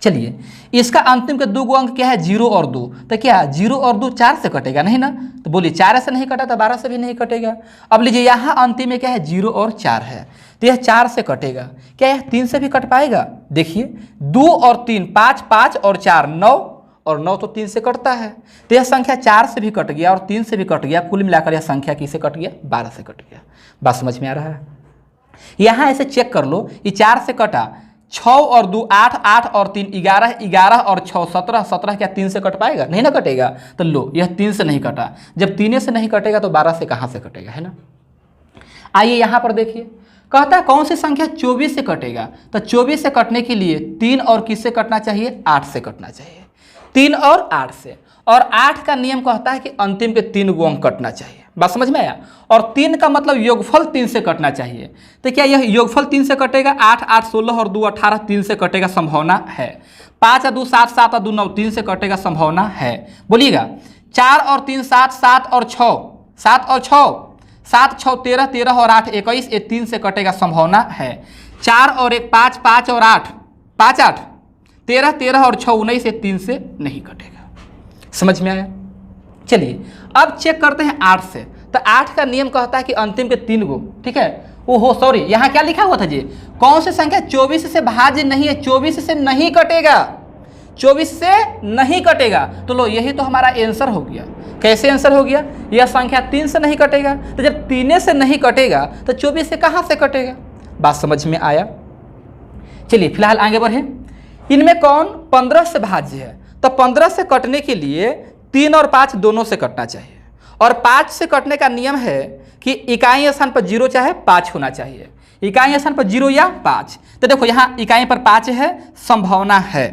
चलिए इसका अंतिम के 2 गो अंक क्या है, 0 और 2, तो क्या 0 और 2 4 से कटेगा नहीं ना, तो बोलिए 4 से नहीं कटा तो 12 से भी नहीं कटेगा। अब लीजिए यहाँ अंतिम में क्या है, 0 और 4 है, तो यह 4 से कटेगा, क्या यह 3 से भी कट पाएगा, देखिए 2 और 3 5, 5 और 4 9, और 9 तो 3 से कटता है, तो यह संख्या 4 से भी कट गया और 3 से भी कट गया, कुल मिलाकर यह संख्या किससे कट गया, 12 से कट गया। बात समझ में आ रहा है। यहाँ ऐसे चेक कर लो, ये 4 से कटा, 6 और 2 8, 8 और 3 11, 11 और 6 17, 17 क्या 3 से कट पाएगा, नहीं ना कटेगा, तो लो यह 3 से नहीं कटा, जब 3 से नहीं कटेगा तो 12 से कहाँ से कटेगा, है ना। आइए यहाँ पर देखिए, कहता है कौन सी संख्या 24 से कटेगा, तो 24 से कटने के लिए 3 और किससे कटना चाहिए, 8 से कटना चाहिए, 3 और 8 से, और 8 का नियम कहता है कि अंतिम के 3 गो अंक कटना चाहिए। बात समझ में आया। और 3 का मतलब योगफल 3 से कटना चाहिए, तो क्या यह योगफल 3 से कटेगा, 8 8 16 और 2 18, 3 से कटेगा, संभावना है। 5 और 2 7, 7 और 2 9, 3 से कटेगा, संभावना है। बोलिएगा 4 और 3 7, 7 और 6 7 और 6 7 6 13, 13 और 8 21, ये 3 से कटेगा, संभावना है। 4 और 1 5, 5 और 8 5 8 13, 13 और 6 19, ये 3 से नहीं कटेगा। समझ में आया। चलिए अब चेक करते हैं 8 से, तो 8 का नियम कहता है कि अंतिम के 3 गो, ठीक है। ओहो सॉरी, यहाँ क्या लिखा हुआ था जी, कौन सी संख्या 24 से भाज्य नहीं है, 24 से नहीं कटेगा, 24 से नहीं कटेगा, तो लो यही तो हमारा आंसर हो गया। कैसे आंसर हो गया, यह संख्या 3 से नहीं कटेगा, तो जब 3 से नहीं कटेगा तो 24 से कहाँ से कटेगा। बात समझ में आया। चलिए फिलहाल आगे बढ़े। इनमें कौन 15 से भाज्य है, तो 15 से कटने के लिए 3 और 5 दोनों से कटना चाहिए, और 5 से कटने का नियम है कि इकाई स्थान पर 0 चाहे 5 होना चाहिए, इकाई स्थान पर 0 या 5। तो देखो यहाँ इकाई पर 5 है, संभावना है,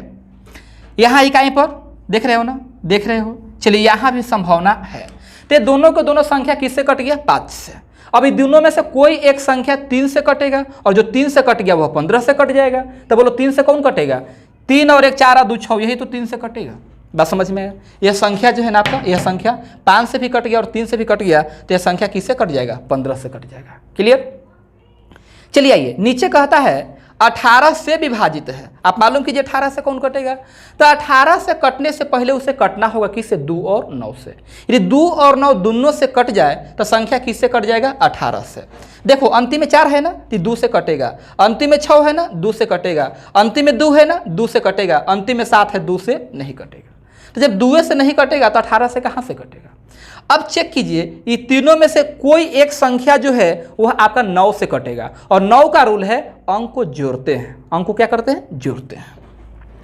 यहाँ इकाई पर देख रहे हो ना, देख रहे हो। चलिए यहाँ भी संभावना है, तो दोनों को दोनों संख्या किससे कट गया, 5 से। अब इन दोनों में से कोई एक संख्या 3 से कटेगा, और जो 3 से कट गया वह 15 से कट जाएगा, तो बोलो 3 से कौन कटेगा, 3 और 1 4 और 2 6, यही तो 3 से कटेगा। बात समझ में आया। यह संख्या जो है ना आपका, यह संख्या 5 से भी कट गया और 3 से भी कट गया, तो यह संख्या किससे कट जाएगा, 15 से कट जाएगा। क्लियर। चलिए आइए, नीचे कहता है 18 से विभाजित है, आप मालूम कीजिए 18 से कौन कटेगा, तो 18 से कटने से पहले उसे कटना होगा किससे, 2 और 9 से। यदि 2 और 9 दोनों से कट जाए तो संख्या किससे कट जाएगा, 18 से। देखो अंतिम में 4 है ना, तो 2 से कटेगा, अंतिम में 6 है ना, 2 से कटेगा, अंतिम में 2 है ना, 2 से कटेगा, अंतिम में 7 है, 2 से नहीं कटेगा। तो जब 2 से नहीं कटेगा तो 18 से कहाँ से कटेगा। अब चेक कीजिए, ये तीनों में से कोई एक संख्या जो है वह आपका 9 से कटेगा, और 9 का रूल है अंक को जोड़ते हैं, अंक को क्या करते हैं, जोड़ते हैं।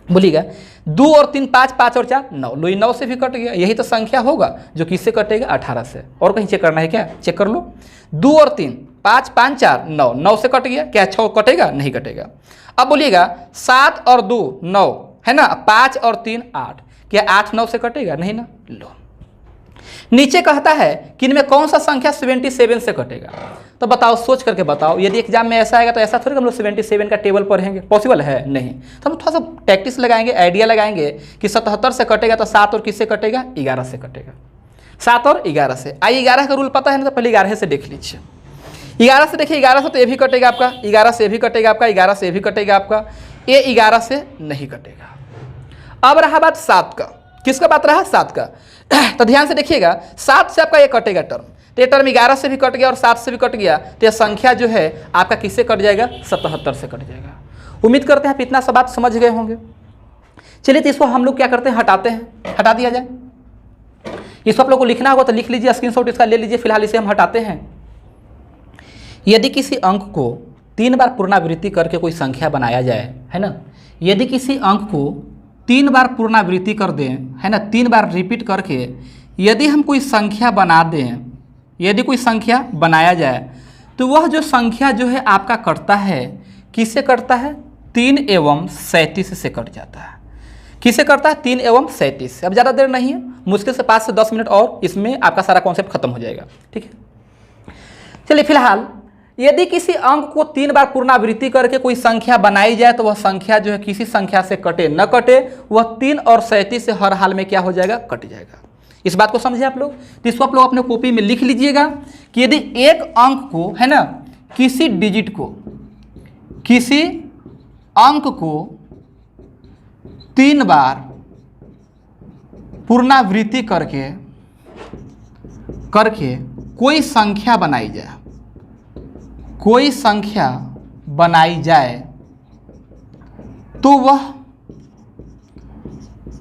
बोलिएगा 2 और 3 5, 5 और 4 9, लो 9 से भी कट गया, यही तो संख्या होगा जो किससे कटेगा, 18 से। और कहीं चेक करना है क्या, चेक कर लो। 2 और 3 5 5 4 9, 9 से कट गया, क्या 6 कटेगा, नहीं कटेगा। अब बोलिएगा 7 और 2 9 है ना, 5 और 3 8, क्या 8 9 से कटेगा, नहीं ना। लो नीचे कहता है कि इनमें कौन सा संख्या 77 से कटेगा, तो बताओ, सोच करके बताओ। यदि एग्जाम में ऐसा आएगा तो ऐसा थोड़ी हम लोग 77 का टेबल पढ़ेंगे, पॉसिबल है नहीं, तो हम थोड़ा सा प्रैक्टिस लगाएंगे, आइडिया लगाएंगे कि 77 से कटेगा तो 7 और किससे कटेगा, 11 से कटेगा, 7 और 11 से। आइए 11 का रूल पता है ना, तो पहले 11 से देख लीजिए। 11 से देखिए, 11 से तो ये भी कटेगा आपका, 11 से ये भी कटेगा आपका, 11 से ये भी कटेगा आपका, ये 11 से नहीं कटेगा। अब रहा बात 7 का, किसका बात रहा, 7 का। तो ध्यान से देखिएगा, 7 से आपका ये कटेगा टर्म, तो ये टर्म 11 से भी कट गया और 7 से भी कट गया, तो यह संख्या जो है आपका किससे कट जाएगा, 77 से कट जाएगा। उम्मीद करते हैं आप इतना सब बात समझ गए होंगे। चलिए तो इसको हम लोग क्या करते हैं, हटाते हैं, हटा दिया जाए। इसको आप लोग को लिखना होगा तो लिख लीजिए, स्क्रीनशॉट इसका ले लीजिए। फिलहाल इसे हम हटाते हैं। यदि किसी अंक को 3 बार पुनरावृत्ति करके कोई संख्या बनाया जाए, है ना, यदि किसी अंक को 3 बार पुनरावृत्ति कर दें, है ना, 3 बार रिपीट करके यदि हम कोई संख्या बना दें, यदि कोई संख्या बनाया जाए, तो वह जो संख्या जो है आपका कटता है, किससे कटता है, 3 एवं 37 से कट जाता है। किससे करता है, 3 एवं 37 से। अब ज़्यादा देर नहीं है, मुश्किल से 5 से 10 मिनट और इसमें आपका सारा कॉन्सेप्ट खत्म हो जाएगा। ठीक है, चलिए फिलहाल यदि किसी अंक को 3 बार पुनरावृत्ति करके कोई संख्या बनाई जाए, तो वह संख्या जो है किसी संख्या से कटे न कटे, वह 3 और 37 से हर हाल में क्या हो जाएगा, कट जाएगा। इस बात को समझे आप लोग। तो इसको आप लोग अपने कॉपी में लिख लीजिएगा कि यदि एक अंक को, है ना, किसी डिजिट को, किसी अंक को 3 बार पुनरावृत्ति करके कोई संख्या बनाई जाए, कोई संख्या बनाई जाए तो वह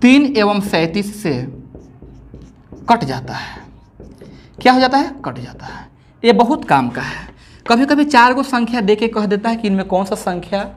3 एवं 37 से कट जाता है। क्या हो जाता है? कट जाता है। ये बहुत काम का है। कभी कभी 4 गो संख्या दे के कह देता है कि इनमें कौन सा संख्या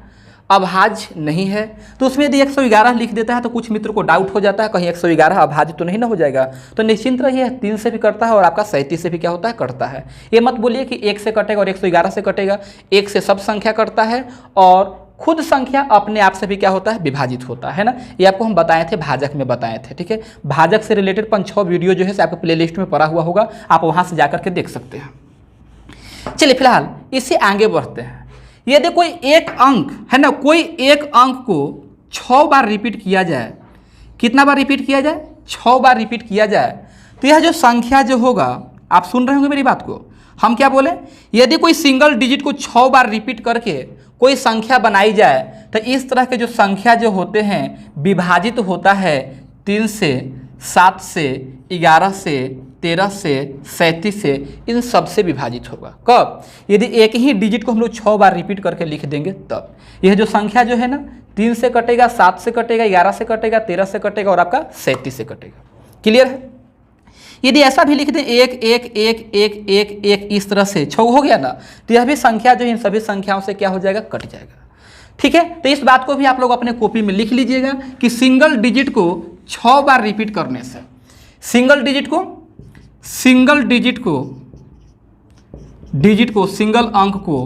अभाज्य नहीं है, तो उसमें यदि 111 लिख देता है तो कुछ मित्र को डाउट हो जाता है कहीं 111 अभाज्य तो नहीं ना हो जाएगा। तो निश्चिंत रहिए, 3 से भी करता है और आपका 37 से भी क्या होता है? कटता है। ये मत बोलिए कि 1 से कटेगा और 111 से कटेगा। 1 से सब संख्या कटता है और खुद संख्या अपने आप से भी क्या होता है? विभाजित होता है ना। ये आपको हम बताए थे, भाजक में बताए थे, ठीक है। भाजक से रिलेटेड 5-6 वीडियो जो है आपके प्लेलिस्ट में पड़ा हुआ होगा, आप वहाँ से जाकर के देख सकते हैं। चलिए फिलहाल इससे आगे बढ़ते हैं। यदि कोई एक अंक है ना, कोई एक अंक को 6 बार रिपीट किया जाए, कितना बार रिपीट किया जाए? 6 बार रिपीट किया जाए, तो यह जो संख्या जो होगा, आप सुन रहे होंगे मेरी बात को, हम क्या बोले? यदि कोई सिंगल डिजिट को 6 बार रिपीट करके कोई संख्या बनाई जाए तो इस तरह के जो संख्या जो होते हैं विभाजित होता है 3 से, 7 से, 11 से, 13 से, 37 से, इन सब से विभाजित होगा। कब? यदि एक ही डिजिट को हम लोग 6 बार रिपीट करके लिख देंगे तब। यह जो संख्या जो है ना, 3 से कटेगा, 7 से कटेगा, 11 से कटेगा, 13 से कटेगा और आपका 37 से कटेगा। क्लियर है? यदि ऐसा भी लिख दें 1 1 1 1 1 1 इस तरह से 6 हो गया ना, तो यह भी संख्या जो इन सभी संख्याओं से क्या हो जाएगा? कट जाएगा। ठीक है, तो इस बात को भी आप लोग अपने कॉपी में लिख लीजिएगा कि सिंगल डिजिट को 6 बार रिपीट करने से, सिंगल डिजिट को सिंगल अंक को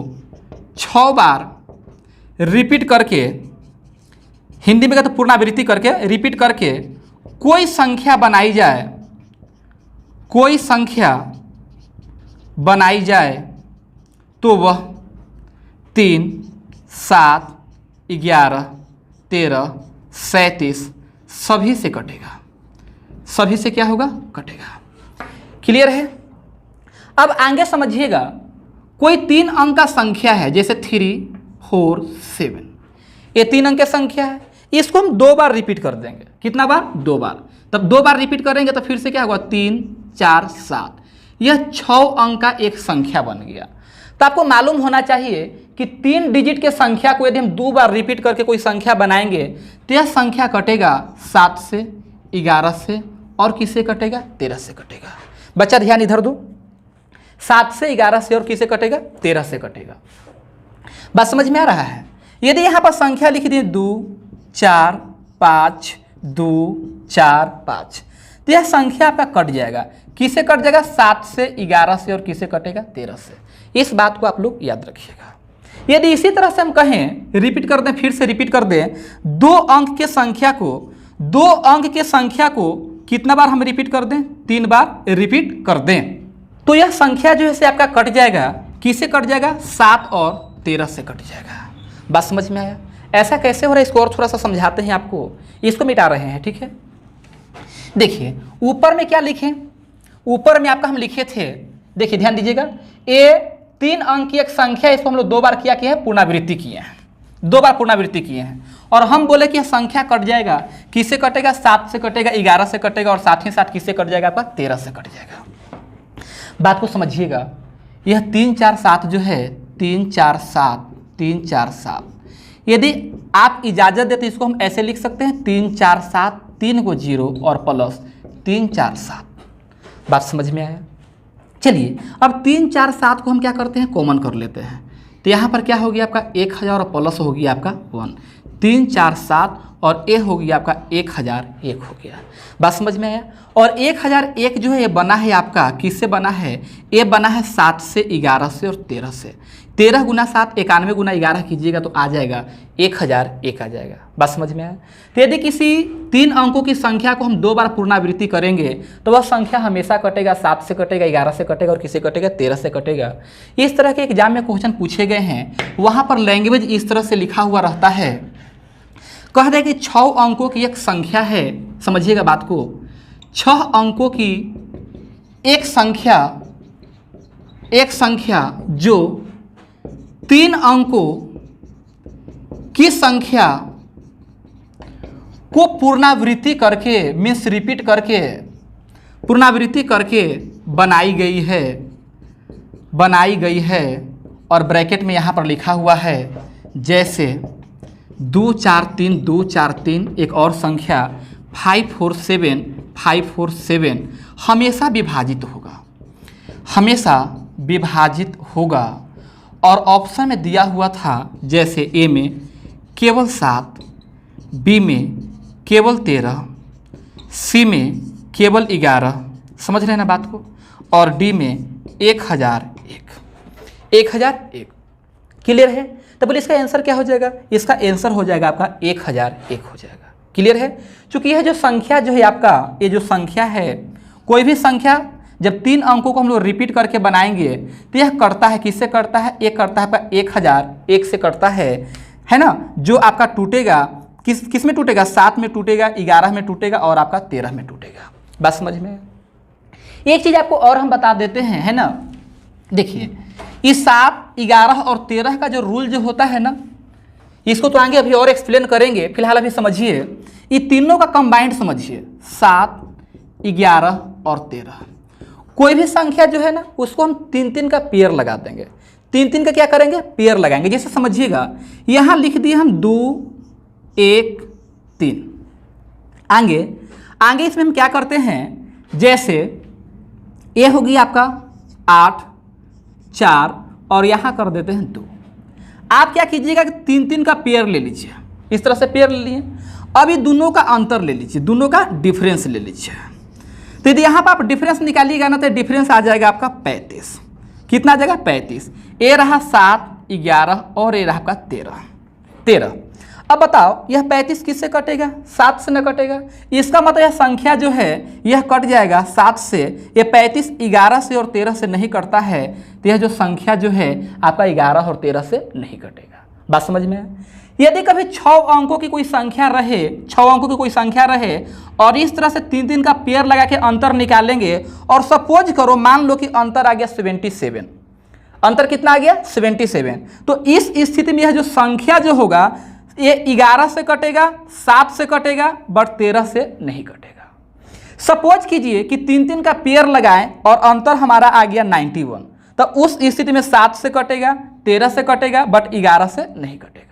6 बार रिपीट करके, हिंदी में कहते पुनरावृत्ति करके, रिपीट करके कोई संख्या बनाई जाए, कोई संख्या बनाई जाए तो वह 3, 7, 11, 13, 37 सभी से कटेगा। सभी से क्या होगा? कटेगा। क्लियर है? अब आगे समझिएगा, कोई 3 अंक का संख्या है, जैसे 3, 4, 7, ये 3 अंक की संख्या है, इसको हम 2 बार रिपीट कर देंगे। कितना बार? 2 बार। तब 2 बार रिपीट करेंगे तो फिर से क्या होगा? 3, 4, 7, यह 6 अंक का एक संख्या बन गया। तो आपको मालूम होना चाहिए कि 3 डिजिट के संख्या को यदि हम 2 बार रिपीट करके कोई संख्या बनाएंगे तो यह संख्या कटेगा 7 से, 11 से और किससे कटेगा? 13 से कटेगा। बच्चा ध्यान इधर दो, 7 से, 11 से और किससे कटेगा? 13 से कटेगा। बात समझ में आ रहा है? यदि यहाँ पर संख्या लिख दी 2, 4, 5, 2, 4, 5, तो यह संख्या आपका कट जाएगा। किससे कट जाएगा? 7 से, 11 से और किससे कटेगा? 13 से। इस बात को आप लोग याद रखिएगा। यदि इसी तरह से हम कहें, रिपीट कर दें, फिर से रिपीट कर दें, 2 अंक के संख्या को कितना बार हम रिपीट कर दें? 3 बार रिपीट कर दें, तो यह संख्या जो है से आपका कट जाएगा। किससे कट जाएगा? 7 और 13 से कट जाएगा। बात समझ में आया? ऐसा कैसे हो रहा है इसको और थोड़ा सा समझाते हैं आपको। इसको मिटा रहे हैं, ठीक है। देखिए ऊपर में क्या लिखें? ऊपर में आपका हम लिखे थे, देखिए ध्यान दीजिएगा, ये 3 अंक की एक संख्या, इसको हम लोग 2 बार क्या किए हैं? पुनरावृत्ति किए हैं। 2 बार पुनरावृत्ति किए हैं और हम बोले कि यह संख्या कट जाएगा। किससे कटेगा? 7 से कटेगा, 11 से कटेगा और साथ ही साथ किससे कट जाएगा? आपका 13 से कट जाएगा। बात को समझिएगा, यह 3 4 7 जो है, 3 4 7, 3 4 7, यदि आप इजाज़त देते इसको हम ऐसे लिख सकते हैं 3 4 7, 3 को 0 और प्लस 3 4 7। बात समझ में आया? चलिए अब 3 4 7 को हम क्या करते हैं? कॉमन कर लेते हैं। तो यहाँ पर क्या होगी? आपका 1000 और प्लस होगी आपका 1, 3 4 7 और ए हो गया आपका 1001 हो गया। बात समझ में आया? और 1001 जो है ये बना है आपका, किससे बना है? ये बना है 7 से, 11 से और 13 से। 13 गुना 7, 91 गुना 11 कीजिएगा तो आ जाएगा 1001 आ जाएगा। बात समझ में आया? तो यदि किसी 3 अंकों की संख्या को हम 2 बार पुनरावृत्ति करेंगे तो वह संख्या हमेशा कटेगा, 7 से कटेगा, 11 से कटेगा और किससे कटेगा? 13 से कटेगा। इस तरह के एग्जाम में क्वेश्चन पूछे गए हैं, वहाँ पर लैंग्वेज इस तरह से लिखा हुआ रहता है। कह दे कि 6 अंकों की एक संख्या है, समझिएगा बात को, 6 अंकों की एक संख्या जो 3 अंकों की संख्या को पुनरावृत्ति करके मीन्स रिपीट करके पुनरावृत्ति करके बनाई गई है और ब्रैकेट में यहाँ पर लिखा हुआ है जैसे 243 एक और संख्या 547 हमेशा विभाजित होगा और ऑप्शन में दिया हुआ था जैसे ए में केवल 7, बी में केवल 13, सी में केवल 11, समझ रहे हैं ना बात को, और डी में 1001। क्लियर है? तो बोलिए इसका आंसर क्या हो जाएगा? इसका आंसर हो जाएगा आपका 1001 हो जाएगा। क्लियर है? क्योंकि यह जो संख्या जो है आपका, ये जो संख्या है, कोई भी संख्या जब 3 अंकों को हम लोग रिपीट करके बनाएंगे तो यह करता है, किससे करता है? एक करता है आपका 1001 से करता है ना। जो आपका टूटेगा किस में टूटेगा? 7 में टूटेगा, 11 में टूटेगा और आपका 13 में टूटेगा। बात समझ में? एक चीज़ आपको और हम बता देते हैं, है ना। देखिए इस 7, 11 और 13 का जो रूल जो होता है ना, इसको तो आगे अभी और एक्सप्लेन करेंगे, फिलहाल अभी समझिए ये तीनों का कंबाइंड समझिए। 7, 11 और 13 कोई भी संख्या जो है ना उसको हम 3 का पेयर लगा देंगे। 3 का क्या करेंगे? पेयर लगाएंगे। जैसे समझिएगा यहाँ लिख दिए हम 2, 1, 3। आगे इसमें हम क्या करते हैं, जैसे ये होगी आपका 8, 4 और यहाँ कर देते हैं 2। आप क्या कीजिएगा कि 3 का पेयर ले लीजिए, इस तरह से पेयर ले लिए। अब ये दोनों का अंतर ले लीजिए, दोनों का डिफरेंस ले लीजिए। तो यदि यहाँ पर आप डिफरेंस निकालिएगा ना तो डिफरेंस आ जाएगा आपका 35। कितना आ जाएगा? 35। ये रहा 7, 11 और ये रहा आपका 13। अब बताओ यह 35 किससे कटेगा? 7 से न कटेगा। इसका मतलब यह संख्या जो है यह कट जाएगा 7 से। ये 35 11 से और 13 से नहीं कटता है, तो यह जो संख्या जो है आपका 11 और 13 से नहीं कटेगा। बात समझ में है? यदि कभी 6 अंकों की कोई संख्या रहे और इस तरह से 3 का पेयर लगा के अंतर निकालेंगे और सपोज करो मान लो कि अंतर आ गया 77। अंतर कितना आ गया? 77। तो इस स्थिति में यह जो संख्या जो होगा ये 11 से कटेगा, 7 से कटेगा, बट 13 से नहीं कटेगा। सपोज कीजिए कि 3 का पेयर लगाएं और अंतर हमारा आ गया 91, तो उस स्थिति में 7 से कटेगा, 13 से कटेगा, बट 11 से नहीं कटेगा।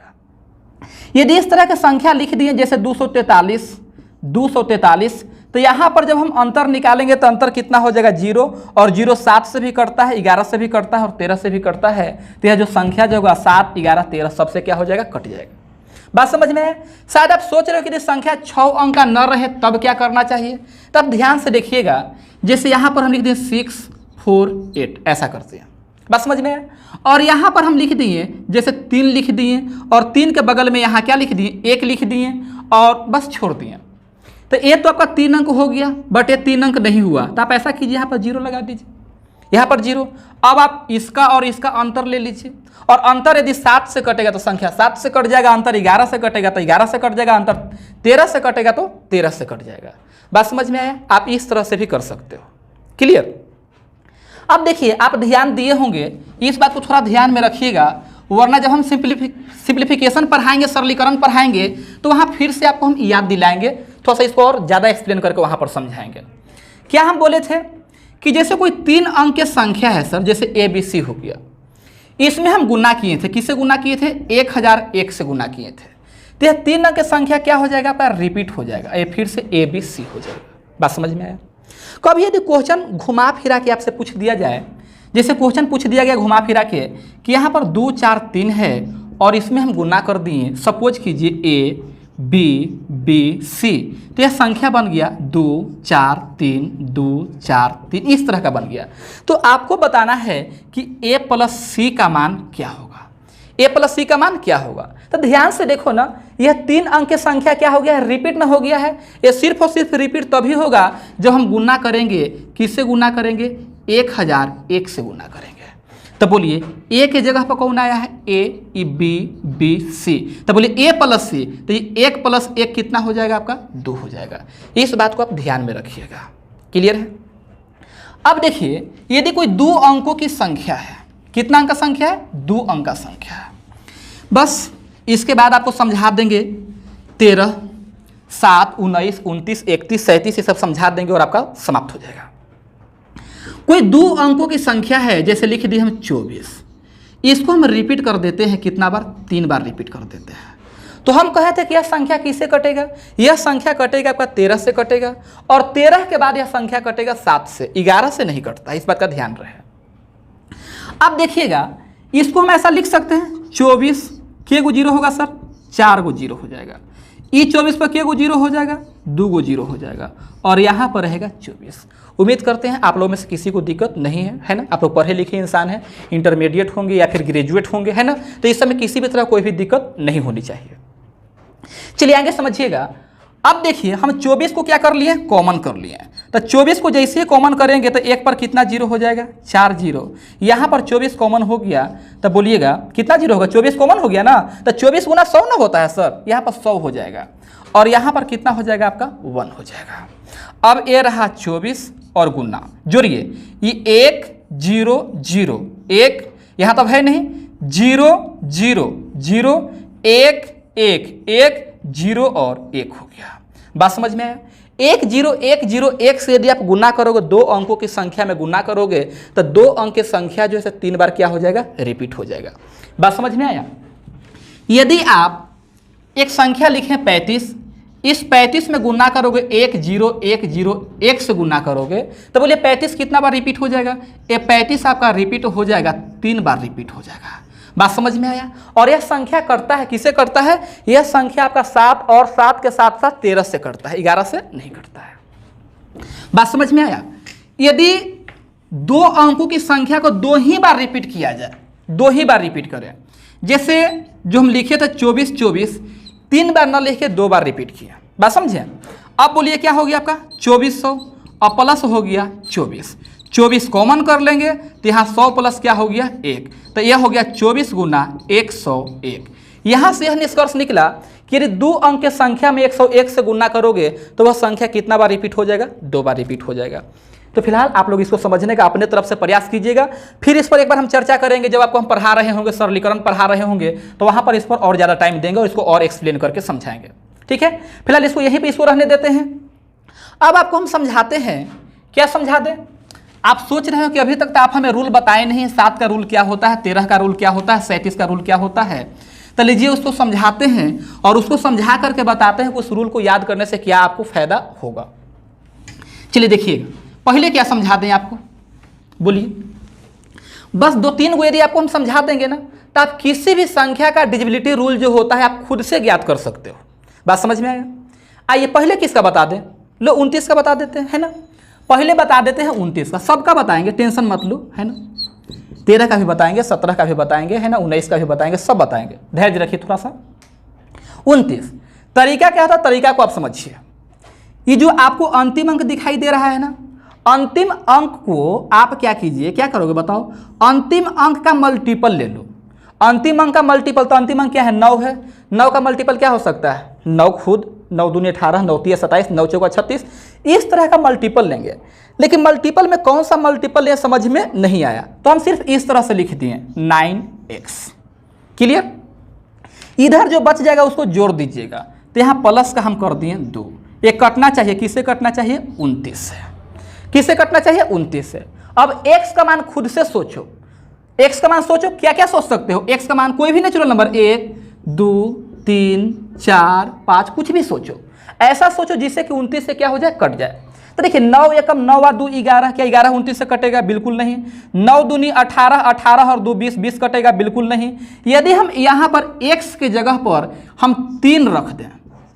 यदि इस तरह की संख्या लिख दिए जैसे 243, तो यहाँ पर जब हम अंतर निकालेंगे तो अंतर कितना हो जाएगा? 0, और 0 7 से भी कटता है, 11 से भी कटता है और 13 से भी कटता है। तो यह जो संख्या जो होगा 7, 11, 13 सबसे क्या हो जाएगा? कट जाएगा। बात समझ में है? शायद आप सोच रहे हो कि यदि संख्या 6 अंक का न रहे तब क्या करना चाहिए। तब ध्यान से देखिएगा, जैसे यहाँ पर हम लिख दिए 6, 4, 8, ऐसा करते हैं। बात समझ में है? और यहाँ पर हम लिख दिए जैसे 3 लिख दिए और 3 के बगल में यहाँ क्या लिख दिए? 1 लिख दिए और बस छोड़ दिए। तो ये तो आपका 3 अंक हो गया, बट ये 3 अंक नहीं हुआ। तो आप ऐसा कीजिए, यहाँ पर 0 लगा दीजिए, यहाँ पर 0। अब आप इसका और इसका अंतर ले लीजिए, और अंतर यदि 7 से कटेगा तो संख्या 7 से कट जाएगा, अंतर 11 से कटेगा तो 11 से कट जाएगा, अंतर 13 से कटेगा तो 13 से कट जाएगा। बात समझ में आया? आप इस तरह से भी कर सकते हो। क्लियर? अब देखिए आप ध्यान दिए होंगे, इस बात को थोड़ा ध्यान में रखिएगा, वरना जब हम सिंप्लीफिकेशन पढ़ाएंगे, सरलीकरण पढ़ाएंगे, तो वहाँ फिर से आपको हम याद दिलाएंगे, थोड़ा सा इसको और ज़्यादा एक्सप्लेन करके वहाँ पर समझाएंगे। क्या हम बोले थे कि जैसे कोई 3 अंक की संख्या है सर, जैसे ABC हो गया, इसमें हम गुना किए थे। किससे गुना किए थे? 1001 से गुना किए थे। तो यह 3 अंक की संख्या क्या हो जाएगा? आपका रिपीट हो जाएगा, ये फिर से ABC हो जाएगा। बात समझ में आया? कभी यदि क्वेश्चन घुमा फिरा के आपसे पूछ दिया जाए, जैसे क्वेश्चन पूछ दिया गया घुमा फिरा के कि यहाँ पर 2, 4, 3 है और इसमें हम गुना कर दिए, सपोज कीजिए A, B, B, C, तो यह संख्या बन गया 2, 4, 3, 2, 4, 3, इस तरह का बन गया। तो आपको बताना है कि A + C का मान क्या होगा। A + C का मान क्या होगा? तो ध्यान से देखो ना, यह 3 अंक की संख्या क्या हो गया है? रिपीट ना हो गया है। ये सिर्फ और सिर्फ रिपीट तभी होगा जब हम गुना करेंगे। किससे गुना करेंगे? 1001 से गुना करेंगे। तो बोलिए A के जगह पर कौन आया है? A, B, B, C। तो बोलिए A + C, तो ये 1 + 1 कितना हो जाएगा? आपका 2 हो जाएगा। इस बात को आप ध्यान में रखिएगा। क्लियर है? अब देखिए यदि कोई 2 अंकों की संख्या है, कितना अंक का संख्या है? 2 अंक का संख्या है। बस इसके बाद आपको समझा देंगे 13, 7, 19, 29, 31, 37 ये सब समझा देंगे और आपका समाप्त हो जाएगा। कोई 2 अंकों की संख्या है, जैसे लिख दी हम 24, इसको हम रिपीट कर देते हैं कितना बार? 3 बार रिपीट कर देते हैं। तो हम कहे थे कि यह संख्या किससे कटेगा? यह संख्या कटेगा आपका 13 से कटेगा, और 13 के बाद यह संख्या कटेगा 7 से, 11 से नहीं कटता, इस बात का ध्यान रहे। अब देखिएगा, इसको हम ऐसा लिख सकते हैं 24 के गो 0 होगा सर? 4 गो 0 हो जाएगा। ई 24 पर के गो 0 हो जाएगा? 2 गो 0 हो जाएगा, और यहाँ पर रहेगा 24। उम्मीद करते हैं आप लोगों में से किसी को दिक्कत नहीं है ना? आप लोग पढ़े लिखे इंसान हैं, इंटरमीडिएट होंगे या फिर ग्रेजुएट होंगे, है ना? तो इस समय किसी भी तरह कोई भी दिक्कत नहीं होनी चाहिए। चलिए आगे समझिएगा। अब देखिए, हम 24 को क्या कर लिए? कॉमन कर लिए। तो 24 को जैसे ही कॉमन करेंगे तो एक पर कितना 0 हो जाएगा? 4 0। यहाँ पर 24 कॉमन हो गया तो बोलिएगा कितना 0 होगा? 24 कॉमन हो गया ना, तो 24 गुना 100 ना होता है सर, यहाँ पर 100 हो जाएगा, और यहाँ पर कितना हो जाएगा आपका? 1 हो जाएगा। अब ये रहा 24 और गुना, जोड़िए, ये 1 0 0 1, यहाँ तब है नहीं, 0 0 0 1 1 1 0 और 1 हो गया। बात समझ में आया? 1 0 1 0 1 से यदि आप गुना करोगे, 2 अंकों की संख्या में गुना करोगे, तो 2 अंक की संख्या जो है 3 बार क्या हो जाएगा? रिपीट हो जाएगा। बात समझ में आया? यदि आप एक संख्या लिखें 35, इस 35 में गुना करोगे 1 0 1 0 1 से गुना करोगे, तो बोलिए 35 कितना बार रिपीट हो जाएगा? ये 35 आपका रिपीट हो जाएगा, 3 बार रिपीट हो जाएगा। बात समझ में आया? और यह संख्या करता है, किसे करता है? यह संख्या आपका 7 और 7 के साथ साथ 13 से करता है, 11 से नहीं करता है। बात समझ में आया? यदि 2 अंकों की संख्या को 2 ही बार रिपीट किया जाए, 2 ही बार रिपीट करें, जैसे जो हम लिखे थे 24 24, 3 बार ना लिख के 2 बार रिपीट किया। बात समझे? अब बोलिए क्या हो गया आपका? 2400 और प्लस हो गया 24, 24 कॉमन कर लेंगे तो यहाँ 100 प्लस क्या हो गया? 1, तो यह हो गया 24 गुना 101। यहाँ से यह निष्कर्ष निकला कि यदि 2 अंक के संख्या में 101 से गुना करोगे तो वह संख्या कितना बार रिपीट हो जाएगा? 2 बार रिपीट हो जाएगा। तो फिलहाल आप लोग इसको समझने का अपने तरफ से प्रयास कीजिएगा, फिर इस पर एक बार हम चर्चा करेंगे जब आपको हम पढ़ा रहे होंगे, सरलीकरण पढ़ा रहे होंगे, तो वहाँ पर इस पर और ज़्यादा टाइम देंगे और इसको और एक्सप्लेन करके समझाएंगे। ठीक है, फिलहाल इसको यहीं पर इसको रहने देते हैं। अब आपको हम समझाते हैं, क्या समझा दें? आप सोच रहे हो कि अभी तक तो आप हमें रूल बताए नहीं, 7 का रूल क्या होता है, 13 का रूल क्या होता है, 37 का रूल क्या होता है। तो लीजिए उसको समझाते हैं और उसको समझा करके बताते हैं कि उस रूल को याद करने से क्या आपको फायदा होगा। चलिए देखिएगा, पहले क्या समझा दें आपको, बोलिए। बस 2-3 को यदि आपको हम समझा देंगे ना, तो आप किसी भी संख्या का डिविजिबिलिटी रूल जो होता है आप खुद से ज्ञात कर सकते हो। बात समझ में आया? आइए पहले किसका बता दें? लो 29 का बता देते हैं, है ना? पहले बता देते हैं 29 का, सबका बताएंगे, टेंशन मत लो, है ना? 13 का भी बताएंगे, 17 का भी बताएंगे, है ना? 19 का भी बताएंगे, सब बताएंगे, धैर्य रखिए थोड़ा सा। 29 तरीका क्या था? तरीका को आप समझिए। ये जो आपको अंतिम अंक दिखाई दे रहा है ना, अंतिम अंक को आप क्या कीजिए, क्या करोगे बताओ? अंतिम अंक का मल्टीपल ले लो। अंतिम अंक का मल्टीपल, तो अंतिम अंक क्या है? 9 है। 9 का मल्टीपल क्या हो सकता है? 9 खुद, 9 दूनी 18, 9 तिया 27, 9 चौका 36, इस तरह का मल्टीपल लेंगे। लेकिन मल्टीपल में कौन सा मल्टीपल ये समझ में नहीं आया, तो हम सिर्फ इस तरह से लिख दिए 9x। क्लियर? इधर जो बच जाएगा उसको जोड़ दीजिएगा, तो यहाँ प्लस का हम कर दिए 2। ये कटना चाहिए, किससे कटना चाहिए? 29 से। किससे कटना चाहिए? 29 से। अब x का मान खुद से सोचो, x का मान सोचो, क्या क्या सोच सकते हो? x का मान कोई भी नेचुरल नंबर, 1 2 3 4 5, कुछ भी सोचो, ऐसा सोचो जिससे कि 29 से क्या हो जाए? कट जाए। तो देखिए 9 एकम 9 और 2 11, क्या 11 29 से कटेगा? बिल्कुल नहीं। 9 दूनी 18, 18 और 2 20, 20 कटेगा? बिल्कुल नहीं। यदि हम यहाँ पर x के जगह पर हम 3 रख दें,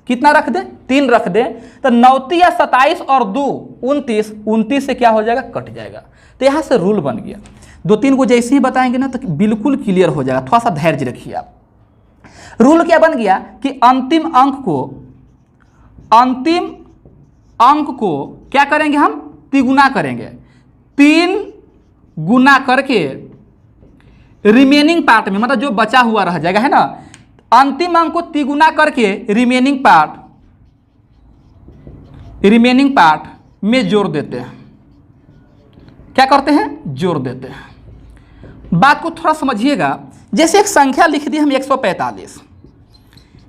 कितना रख दें? 3 रख दें, तो 9 तिया 27 और 2 29, 29 से क्या हो जाएगा? कट जाएगा। तो यहाँ से रूल बन गया। 2-3 को जैसे ही बताएंगे ना तो बिल्कुल क्लियर हो जाएगा, थोड़ा सा धैर्य रखिए आप। रूल क्या बन गया कि अंतिम अंक को क्या करेंगे? हम तिगुना करेंगे। 3 गुना करके रिमेनिंग पार्ट में, मतलब जो बचा हुआ रह जाएगा, है ना, अंतिम अंक को तिगुना करके रिमेनिंग पार्ट में जोड़ देते हैं। क्या करते हैं? जोड़ देते हैं। बात को थोड़ा समझिएगा। जैसे एक संख्या लिख दी हम 145,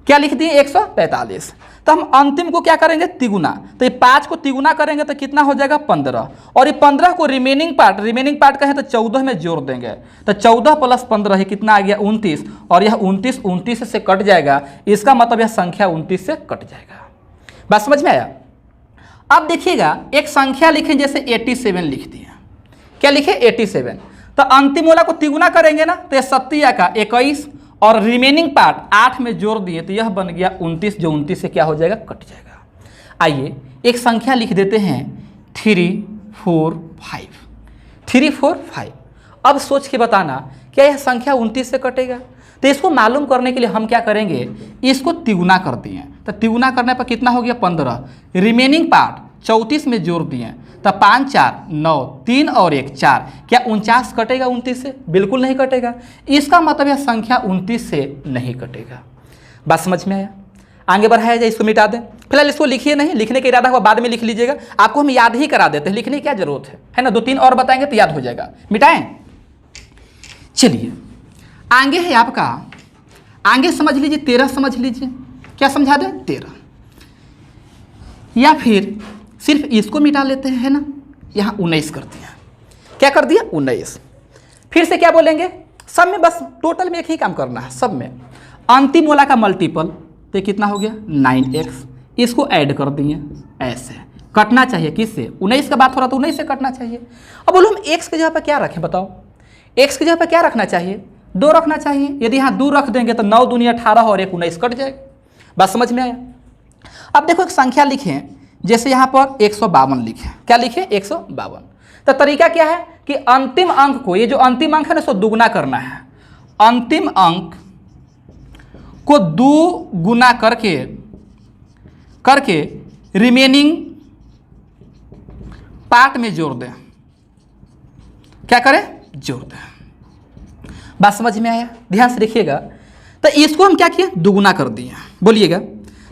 क्या लिख दिए? 145। तो हम अंतिम को क्या करेंगे, तिगुना। तो ये 5 को तिगुना करेंगे तो कितना हो जाएगा 15, और ये 15 को रिमेनिंग पार्ट कहें तो 14 में जोड़ देंगे। तो 14 + 15 है कितना आ गया 29, और यह 29 से कट जाएगा, इसका मतलब यह संख्या 29 से कट जाएगा। बात समझ में आया। अब देखिएगा एक संख्या लिखें, जैसे 87 लिख दिया। क्या लिखे 87, तो अंतिम वाला को तिगुना करेंगे ना, तो यह 7 का 21 और रिमेनिंग पार्ट 8 में जोड़ दिए तो यह बन गया 29, जो 29 से क्या हो जाएगा कट जाएगा। आइए एक संख्या लिख देते हैं 3 4 5, 3 4 5। अब सोच के बताना क्या यह संख्या 29 से कटेगा। तो इसको मालूम करने के लिए हम क्या करेंगे, इसको तिगुना कर दिए। तो तिगुना करने पर कितना हो गया 15, रिमेनिंग पार्ट 34 में जोड़ दिए तो 5 4 9, 3 और 1 4, क्या 49 कटेगा 29 से? बिल्कुल नहीं कटेगा। इसका मतलब यह संख्या 29 से नहीं कटेगा। बात समझ में आया। आगे बढ़ाया जाए, इसको मिटा दें। फिलहाल इसको लिखिए नहीं, लिखने का इरादा हुआ बाद में लिख लीजिएगा, आपको हम याद ही करा देते हैं, लिखने की क्या जरूरत है ना। 2-3 और बताएंगे तो याद हो जाएगा। मिटाएं। चलिए आगे है आपका, आगे समझ लीजिए 13 समझ लीजिए। क्या समझा दें 13, या फिर सिर्फ इसको मिटा लेते हैं, है ना। यहाँ 19 कर दिया। क्या कर दिया 19। फिर से क्या बोलेंगे, सब में बस टोटल में एक ही काम करना है, सब में अंतिम वाला का मल्टीपल, तो ये कितना हो गया 9x, इसको ऐड कर दिए। ऐसे कटना चाहिए किससे, 19 का बात हो रहा तो 19 से कटना चाहिए। अब बोलो हम x की जगह पर क्या रखें, बताओ x की जगह पर क्या रखना चाहिए, 2 रखना चाहिए। यदि यहाँ 2 रख देंगे तो 9 दूनी 18 और 1 19 कट जाएगा। बात समझ में आया। अब देखो एक संख्या लिखें, जैसे यहाँ पर 152 लिखें। क्या लिखें 152। तो तरीका क्या है कि अंतिम अंक को, ये जो अंतिम अंक है ना, इसको दुगुना करना है। अंतिम अंक को 2 गुना करके रिमेनिंग पार्ट में जोड़ दें। क्या करें, जोड़ दें। बात समझ में आया, ध्यान से देखिएगा। तो इसको हम क्या किए, दुगुना कर दिए। बोलिएगा,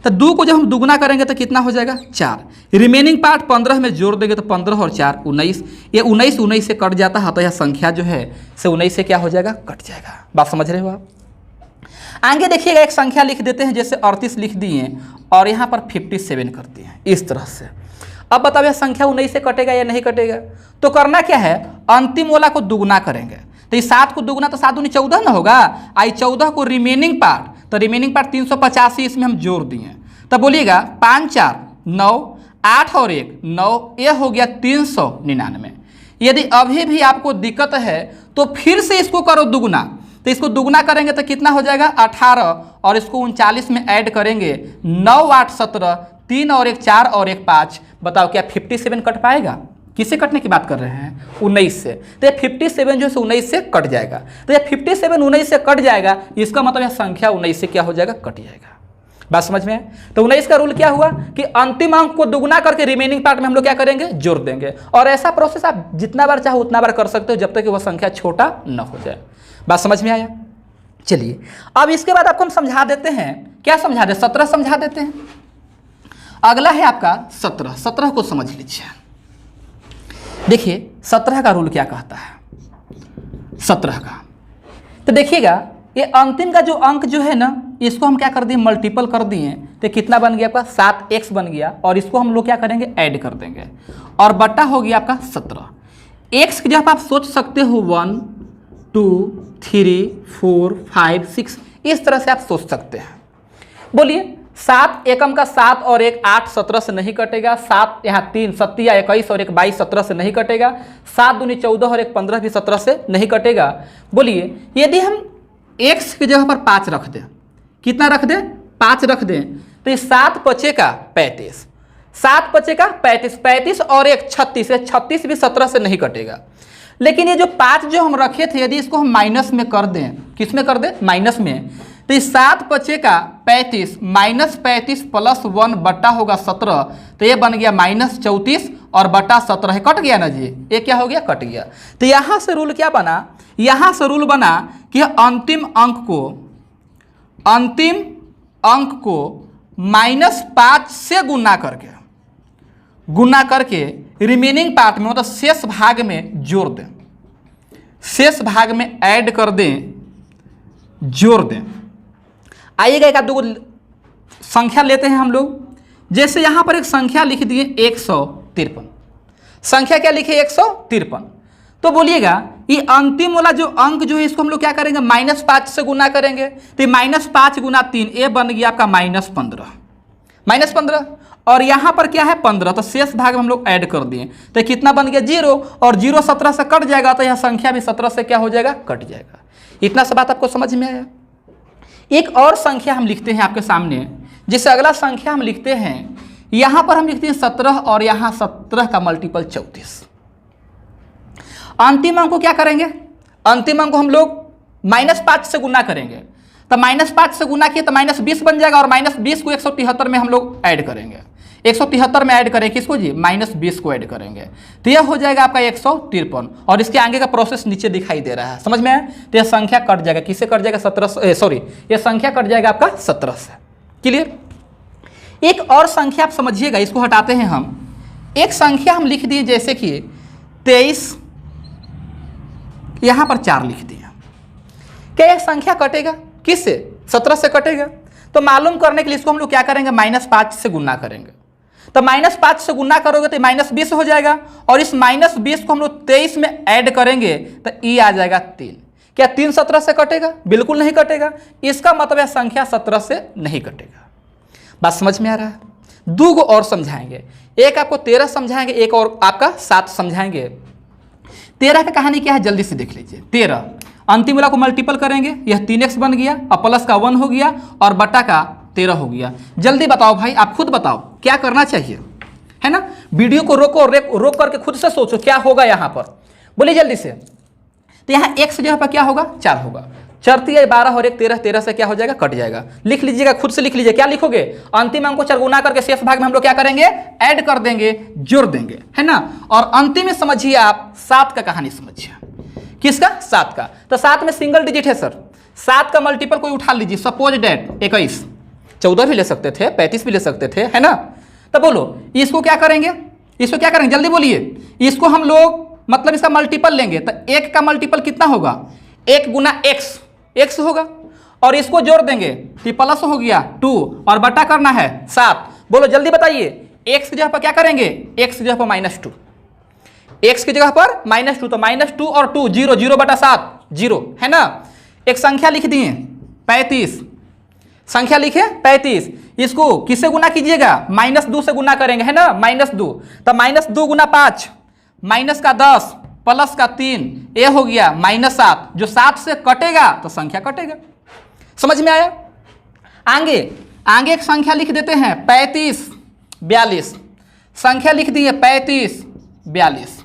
तो 2 को जब हम दुगुना करेंगे तो कितना हो जाएगा 4, रिमेनिंग पार्ट 15 में जोड़ देंगे तो 15 और 4 19, ये 19 से कट जाता है, तो यह संख्या जो है से 19 से क्या हो जाएगा कट जाएगा। बात समझ रहे हो आप। आगे देखिएगा एक संख्या लिख देते हैं, जैसे 38 लिख दिए और यहाँ पर 57 कर दिए इस तरह से। अब बताओ यह संख्या 19 से कटेगा या नहीं कटेगा। तो करना क्या है, अंतिम वाला को दुगुना करेंगे। तो इस 7 को दुगुना तो 7 दूनी 14 ना होगा। आई 14 को रिमेनिंग पार्ट, तो रिमेनिंग पार्ट 385 इसमें हम जोड़ दिए। तब बोलिएगा 5 4 9, 8 और 1 9, यह हो गया 399। यदि अभी भी आपको दिक्कत है तो फिर से इसको करो दुगुना। तो इसको दुगुना करेंगे तो कितना हो जाएगा 18, और इसको 39 में ऐड करेंगे 9 8 17, 3 और 1 4 और 1 5। बताओ क्या 57 कट पाएगा। किससे कटने की बात कर रहे हैं, 19 से। तो ये 57 जो है 19 से कट जाएगा। तो ये 57 19 से कट जाएगा, इसका मतलब यह संख्या 19 से क्या हो जाएगा कट जाएगा। बात समझ में है। तो 19 का रूल क्या हुआ कि अंतिम अंक को दुगुना करके रिमेनिंग पार्ट में हम लोग क्या करेंगे, जोड़ देंगे। और ऐसा प्रोसेस आप जितना बार चाहो उतना बार कर सकते हो, जब तक कि वह संख्या छोटा न हो जाए। बात समझ में आया। चलिए अब इसके बाद आपको हम समझा देते हैं। क्या समझा दे, 17 समझा देते हैं। अगला है आपका 17। 17 को समझ लीजिए। देखिए 17 का रूल क्या कहता है 17 का। तो देखिएगा ये अंतिम का जो अंक जो है ना, इसको हम क्या कर दिए मल्टीपल कर दिए। तो कितना बन गया आपका 7x बन गया, और इसको हम लोग क्या करेंगे ऐड कर देंगे, और बट्टा हो गया आपका 17। x की जब आप सोच सकते हो 1 2 3 4 5 6, इस तरह से आप सोच सकते हैं। बोलिए 7 एकम का 7 और 1 8 17 से नहीं कटेगा। 7 यहाँ 3 7 या 21 और 1 22 17 से नहीं कटेगा। 7 दूनी 14 और 1 15 भी 17 से नहीं कटेगा। बोलिए यदि हम x की जगह पर 5 रख दें, कितना रख दें 5 रख दें, तो ये 7 5 का 35, 7 5 का 35, 35 और 1 36, 36 भी 17 से नहीं कटेगा। लेकिन ये जो 5 जो हम रखे थे, यदि इसको हम माइनस में कर दें, किस में कर दें माइनस में, तो ये 7 5 का 35 माइनस 35 प्लस 1 बट्टा होगा 17, तो ये बन गया माइनस 34 और बट्टा 17 है, कट गया ना जी। ये क्या हो गया कट गया। तो यहाँ से रूल क्या बना, यहाँ से रूल बना कि अंतिम अंक को -5 से गुना करके रिमेनिंग पार्ट में, मतलब शेष भाग में जोड़ दें, शेष भाग में ऐड कर दें, जोड़ दें। आइएगा एक आध दो संख्या लेते हैं हम लोग। जैसे यहाँ पर एक संख्या लिख दिए 153, संख्या क्या लिखे 153, तो बोलिएगा ये अंतिम वाला जो अंक जो है इसको हम लोग क्या करेंगे -5 से गुना करेंगे। तो -5 गुना 3 ये बन गया आपका -15 और यहाँ पर क्या है 15, तो शेष भाग में हम लोग ऐड कर दिए तो कितना बन गया 0 और 0 17 से कट जाएगा तो यह संख्या भी 17 से क्या हो जाएगा कट जाएगा। इतना सा बात आपको समझ में आया। एक और संख्या हम लिखते हैं आपके सामने, जैसे अगला संख्या हम लिखते हैं यहाँ पर हम लिखते हैं 17 और यहाँ 17 का मल्टीपल 34। अंतिम अंक को क्या करेंगे, अंतिम अंक को हम लोग -5 से गुना करेंगे, तो -5 से गुना किए तो -20 बन जाएगा और -20 को 173 में हम लोग ऐड करेंगे। 173 में ऐड करें किसको जी -20 को ऐड करेंगे तो यह हो जाएगा आपका 153 और इसके आगे का प्रोसेस नीचे दिखाई दे रहा है, समझ में आया। तो यह संख्या कट जाएगा, किससे कट जाएगा 17 सॉरी यह संख्या कट जाएगा आपका 17 से। क्लियर। एक और संख्या आप समझिएगा, इसको हटाते हैं हम। एक संख्या हम लिख दिए जैसे कि 23, यहां पर 4 लिख दिया, क्या यह संख्या कटेगा किससे 17 से कटेगा। तो मालूम करने के लिए इसको हम लोग क्या करेंगे -5 से गुना करेंगे, तो -5 से गुना करोगे तो -20 हो जाएगा और इस -20 को हम लोग 23 में ऐड करेंगे तो ये आ जाएगा 3। क्या 3 17 से कटेगा, बिल्कुल नहीं कटेगा। इसका मतलब है संख्या 17 से नहीं कटेगा। बात समझ में आ रहा है। 2 को और समझाएंगे, एक आपको 13 समझाएंगे, एक और आपका 7 समझाएंगे। 13 का कहानी क्या है जल्दी से देख लीजिए। 13 अंतिम वाला को मल्टीपल करेंगे, यह 3x बन गया और प्लस का 1 हो गया और बटा का 13 हो गया। जल्दी बताओ भाई, आप खुद बताओ क्या करना चाहिए, है ना। वीडियो को रोक करके खुद से सोचो क्या होगा यहाँ पर, बोलिए जल्दी से। तो यहाँ x जगह पर क्या होगा 4 होगा, 4 3 12 और 1 13, 13 से क्या हो जाएगा कट जाएगा। लिख लीजिएगा, खुद से लिख लीजिए। क्या लिखोगे, अंतिम अंक को 4 गुना करके शेष भाग में हम लोग क्या करेंगे ऐड कर देंगे, जोड़ देंगे, है ना। और अंतिम में समझिए आप 7 का कहानी समझिए। किसका 7 का, तो 7 में सिंगल डिजिट है सर। 7 का मल्टीपल कोई उठा लीजिए, सपोज डेट 21, 14 भी ले सकते थे, 35 भी ले सकते थे, है ना। तो बोलो इसको क्या करेंगे, इसको क्या करेंगे जल्दी बोलिए। इसको हम लोग मतलब इसका मल्टीपल लेंगे तो 1 का मल्टीपल कितना होगा 1 गुना x होगा और इसको जोड़ देंगे तो प्लस हो गया 2 और बटा करना है 7। बोलो जल्दी बताइए, x की जगह पर क्या करेंगे, x की जगह पर -2, x की जगह पर -2, तो -2 और 2 0 0 बटा 7 0, है ना। एक संख्या लिख दिए 35, संख्या लिखे 35, इसको किससे गुना कीजिएगा -2 से गुना करेंगे, है ना। -2 तो -2 गुना 5 माइनस का 10 प्लस का 3 ये हो गया -7, जो 7 से कटेगा तो संख्या कटेगा। समझ में आया। आगे आगे एक संख्या लिख देते हैं 35 42, संख्या लिख दिए 35 42।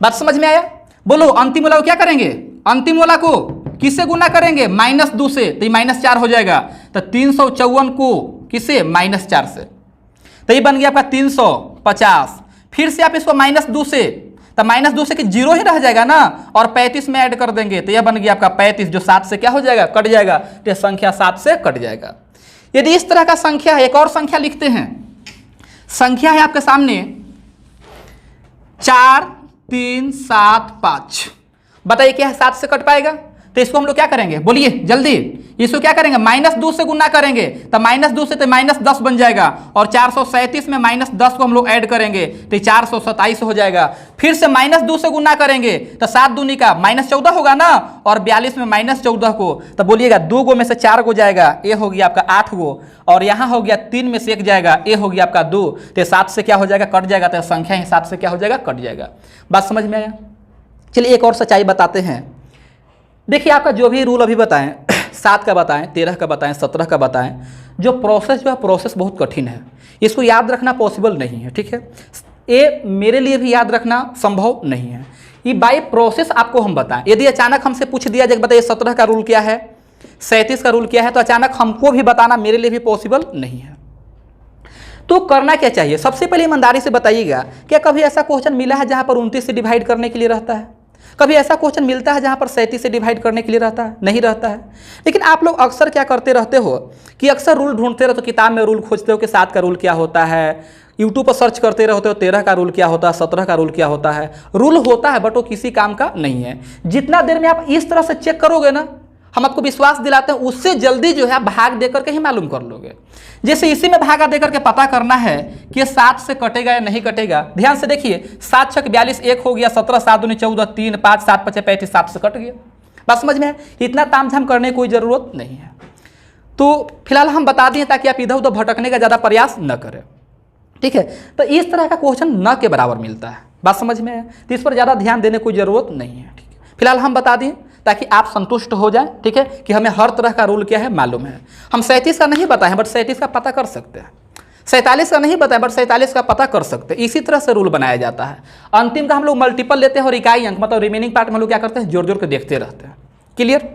बात समझ में आया। बोलो अंतिम वाला को क्या करेंगे, अंतिम वाला को किससे गुना करेंगे -2 से, तो -4 हो जाएगा। तो 354 को किससे -4 से, तो ये बन गया आपका 350। फिर से आप इसको -2 से, तो -2 से कि 0 ही रह जाएगा ना और 35 में ऐड कर देंगे तो यह बन गया आपका 35, जो 7 से क्या हो जाएगा कट जाएगा, तो संख्या 7 से कट जाएगा। यदि इस तरह का संख्या है, एक और संख्या लिखते हैं। संख्या है आपके सामने 4 3 7 5, बताइए क्या है 7 से कट पाएगा। तो इसको हम लोग क्या करेंगे बोलिए जल्दी, इसको क्या करेंगे -2 से गुना करेंगे, तो -2 से तो -10 बन जाएगा और 437 में -10 को हम लोग ऐड करेंगे तो 427 हो जाएगा। फिर से -2 से गुना करेंगे तो 7 दूनी का -14 होगा ना और 42 में -14 को, तो बोलिएगा 2 गो में से 4 गो जाएगा, ये हो गया आपका 8 गो और यहाँ हो गया 3 में से 1 जाएगा, ये हो गया आपका 2, तो 7 से क्या हो जाएगा कट जाएगा, तो संख्या ही 7 से क्या हो जाएगा कट जाएगा। बात समझ में आया। चलिए एक और सच्चाई बताते हैं। देखिए आपका जो भी रूल अभी बताएं 7 का बताएं, 13 का बताएं, 17 का बताएं, जो है प्रोसेस बहुत कठिन है, इसको याद रखना पॉसिबल नहीं है, ठीक है। ये मेरे लिए भी याद रखना संभव नहीं है, ये बाय प्रोसेस आपको हम बताएं। यदि अचानक हमसे पूछ दिया जाए बताइए 17 का रूल क्या है, 37 का रूल क्या है, तो अचानक हमको भी बताना मेरे लिए भी पॉसिबल नहीं है। तो करना क्या चाहिए, सबसे पहले ईमानदारी से बताइएगा, क्या कभी ऐसा क्वेश्चन मिला है जहाँ पर 29 से डिवाइड करने के लिए रहता है? कभी ऐसा क्वेश्चन मिलता है जहाँ पर 37 से डिवाइड करने के लिए रहता है? नहीं रहता है। लेकिन आप लोग अक्सर क्या करते रहते हो कि अक्सर रूल ढूंढते रहते हो, किताब में रूल खोजते हो कि 7 का रूल क्या होता है, यूट्यूब पर सर्च करते रहते हो 13 का रूल क्या होता है, 17 का रूल क्या होता है। रूल होता है बट वो किसी काम का नहीं है। जितना देर में आप इस तरह से चेक करोगे ना, हम आपको विश्वास दिलाते हैं, उससे जल्दी जो है आप भाग दे करके ही मालूम कर लोगे। जैसे इसी में भागा दे करके पता करना है कि ये 7 से कटेगा या नहीं कटेगा। ध्यान से देखिए, 7 छक 42, 1 हो गया 17, 7 दूनी 14, 3 5 7 5 35, 7 से कट गया। बात समझ में है? इतना तामझाम करने की कोई ज़रूरत नहीं है। तो फिलहाल हम बता दिए ताकि आप इधर उधर भटकने का ज़्यादा प्रयास न करें, ठीक है। तो इस तरह का क्वेश्चन न के बराबर मिलता है। बात समझ में है? तो इस पर ज़्यादा ध्यान देने की कोई ज़रूरत नहीं है, ठीक है। फिलहाल हम बता दिए ताकि आप संतुष्ट हो जाएं, ठीक है, कि हमें हर तरह का रूल क्या है मालूम है। हम 37 का नहीं बताएं बट 37 का पता कर सकते हैं, 47 का नहीं बताएं बट 47 का पता कर सकते हैं। इसी तरह से रूल बनाया जाता है। अंतिम का हम लोग मल्टीपल लेते हैं और इकाई अंक, मतलब रिमेनिंग पार्ट में हम लोग क्या करते हैं, जोड़ जोड़ के देखते रहते हैं। क्लियर?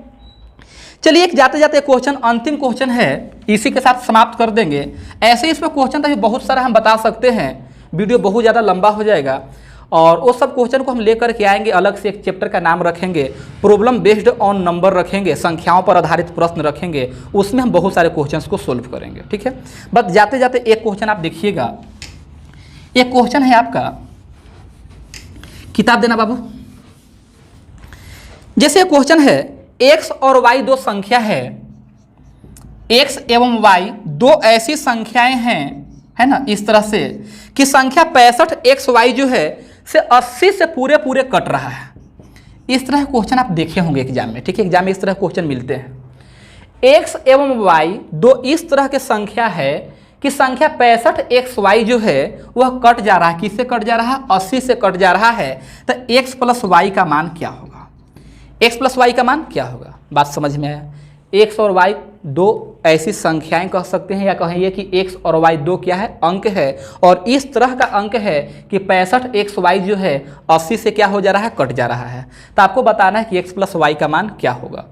चलिए एक जाते जाते क्वेश्चन, अंतिम क्वेश्चन है, इसी के साथ समाप्त कर देंगे। ऐसे इसमें क्वेश्चन तो बहुत सारा हम बता सकते हैं, वीडियो बहुत ज़्यादा लंबा हो जाएगा और वो सब क्वेश्चन को हम लेकर के आएंगे। अलग से एक चैप्टर का नाम रखेंगे, प्रॉब्लम बेस्ड ऑन नंबर रखेंगे, संख्याओं पर आधारित प्रश्न रखेंगे, उसमें हम बहुत सारे क्वेश्चंस को सोल्व करेंगे, ठीक है। बस जाते जाते एक क्वेश्चन आप देखिएगा। एक क्वेश्चन है आपका, किताब देना बाबू। जैसे क्वेश्चन है, x और y दो संख्या है, x एवं y दो ऐसी संख्याएं हैं, है ना, इस तरह से कि संख्या 65xy जो है से 80 से पूरे पूरे कट रहा है। इस तरह के क्वेश्चन आप देखे होंगे एग्जाम में, ठीक है। एग्जाम में इस तरह के क्वेश्चन मिलते हैं। x एवं y दो इस तरह के संख्या है कि संख्या 65xy जो है वह कट जा रहा है। किससे कट जा रहा है? 80 से कट जा रहा है। तो x प्लस y का मान क्या होगा? x प्लस वाई का मान क्या होगा? बात समझ में आया? x और y दो ऐसी संख्याएं कह सकते हैं, या कहेंगे कि x और y दो क्या है? अंक है। और इस तरह का अंक है कि 65xy जो है 80 से क्या हो जा रहा है? कट जा रहा है। तो आपको बताना है कि x प्लस वाई का मान क्या होगा।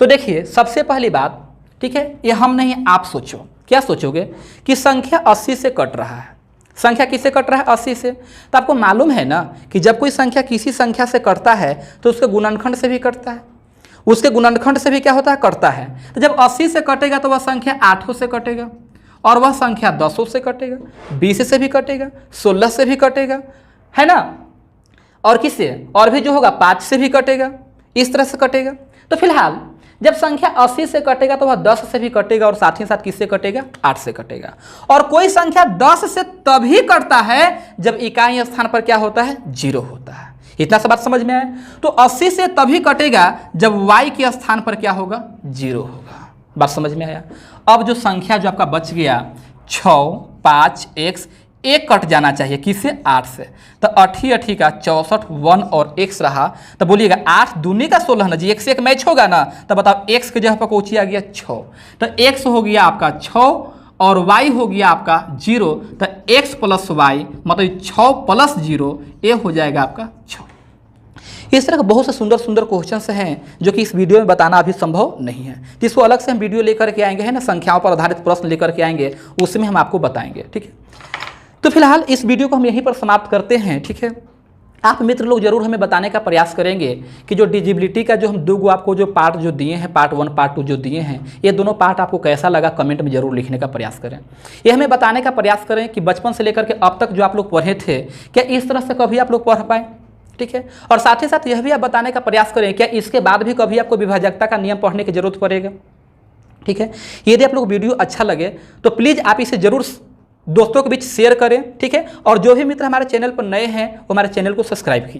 तो देखिए, सबसे पहली बात, ठीक है, ये हम नहीं आप सोचो। क्या सोचोगे? कि संख्या 80 से कट रहा है। संख्या किससे कट रहा है? 80 से। तो आपको मालूम है ना कि जब कोई संख्या किसी संख्या से कटता है तो उसके गुणनखंड से भी कटता है, उसके गुणनखंड से भी क्या होता है? कटता है। तो जब 80 से कटेगा तो वह संख्या 8 से कटेगा, और वह संख्या 10 से कटेगा, 20 से भी कटेगा, 16 से भी कटेगा, है ना, और किससे? और भी जो होगा 5 से भी कटेगा, इस तरह से कटेगा। तो फिलहाल जब संख्या 80 से कटेगा तो वह 10 से भी कटेगा, और साथ ही साथ किससे कटेगा? 8 से कटेगा। और कोई संख्या 10 से तभी कटता है जब इकाई स्थान पर क्या होता है? 0 होता है। इतना सा बात समझ में आया? तो 80 से तभी कटेगा जब y के स्थान पर क्या होगा? 0 होगा। बात समझ में आया? अब जो संख्या जो आपका बच गया 6, 5, x, एक कट जाना चाहिए, किससे? 8 से। तो 8 का 64, 1 और x रहा। तो बोलिएगा 8 दूनी का 16 ना जी, x से एक मैच होगा ना। तो बताओ x के जगह पर कौन आ गया? 6। तो x हो गया आपका 6 और y हो गया आपका 0। तो x प्लस y मतलब 6 प्लस 0, ये हो जाएगा आपका 6। इस तरह के बहुत से सुंदर सुंदर क्वेश्चंस हैं जो कि इस वीडियो में बताना अभी संभव नहीं है। तो इसको अलग से हम वीडियो लेकर के आएंगे, है ना, संख्याओं पर आधारित प्रश्न लेकर के आएंगे, उसमें हम आपको बताएंगे, ठीक है। तो फिलहाल इस वीडियो को हम यहीं पर समाप्त करते हैं, ठीक है। आप मित्र लोग जरूर हमें बताने का प्रयास करेंगे कि जो डिजिबिलिटी का जो हम दो आपको जो पार्ट जो दिए हैं, पार्ट 1 पार्ट 2 जो दिए हैं, ये दोनों पार्ट आपको कैसा लगा कमेंट में जरूर लिखने का प्रयास करें। ये हमें बताने का प्रयास करें कि बचपन से लेकर के अब तक जो आप लोग पढ़े थे, क्या इस तरह से कभी आप लोग पढ़ पाए, ठीक है। और साथ ही साथ यह भी आप बताने का प्रयास करें क्या इसके बाद भी कभी आपको विभाजकता का नियम पढ़ने की जरूरत पड़ेगा, ठीक है। यदि आप लोग वीडियो अच्छा लगे तो प्लीज़ आप इसे जरूर दोस्तों के बीच शेयर करें, ठीक है। और जो भी मित्र हमारे चैनल पर नए हैं वो हमारे चैनल को सब्सक्राइब कीजिए।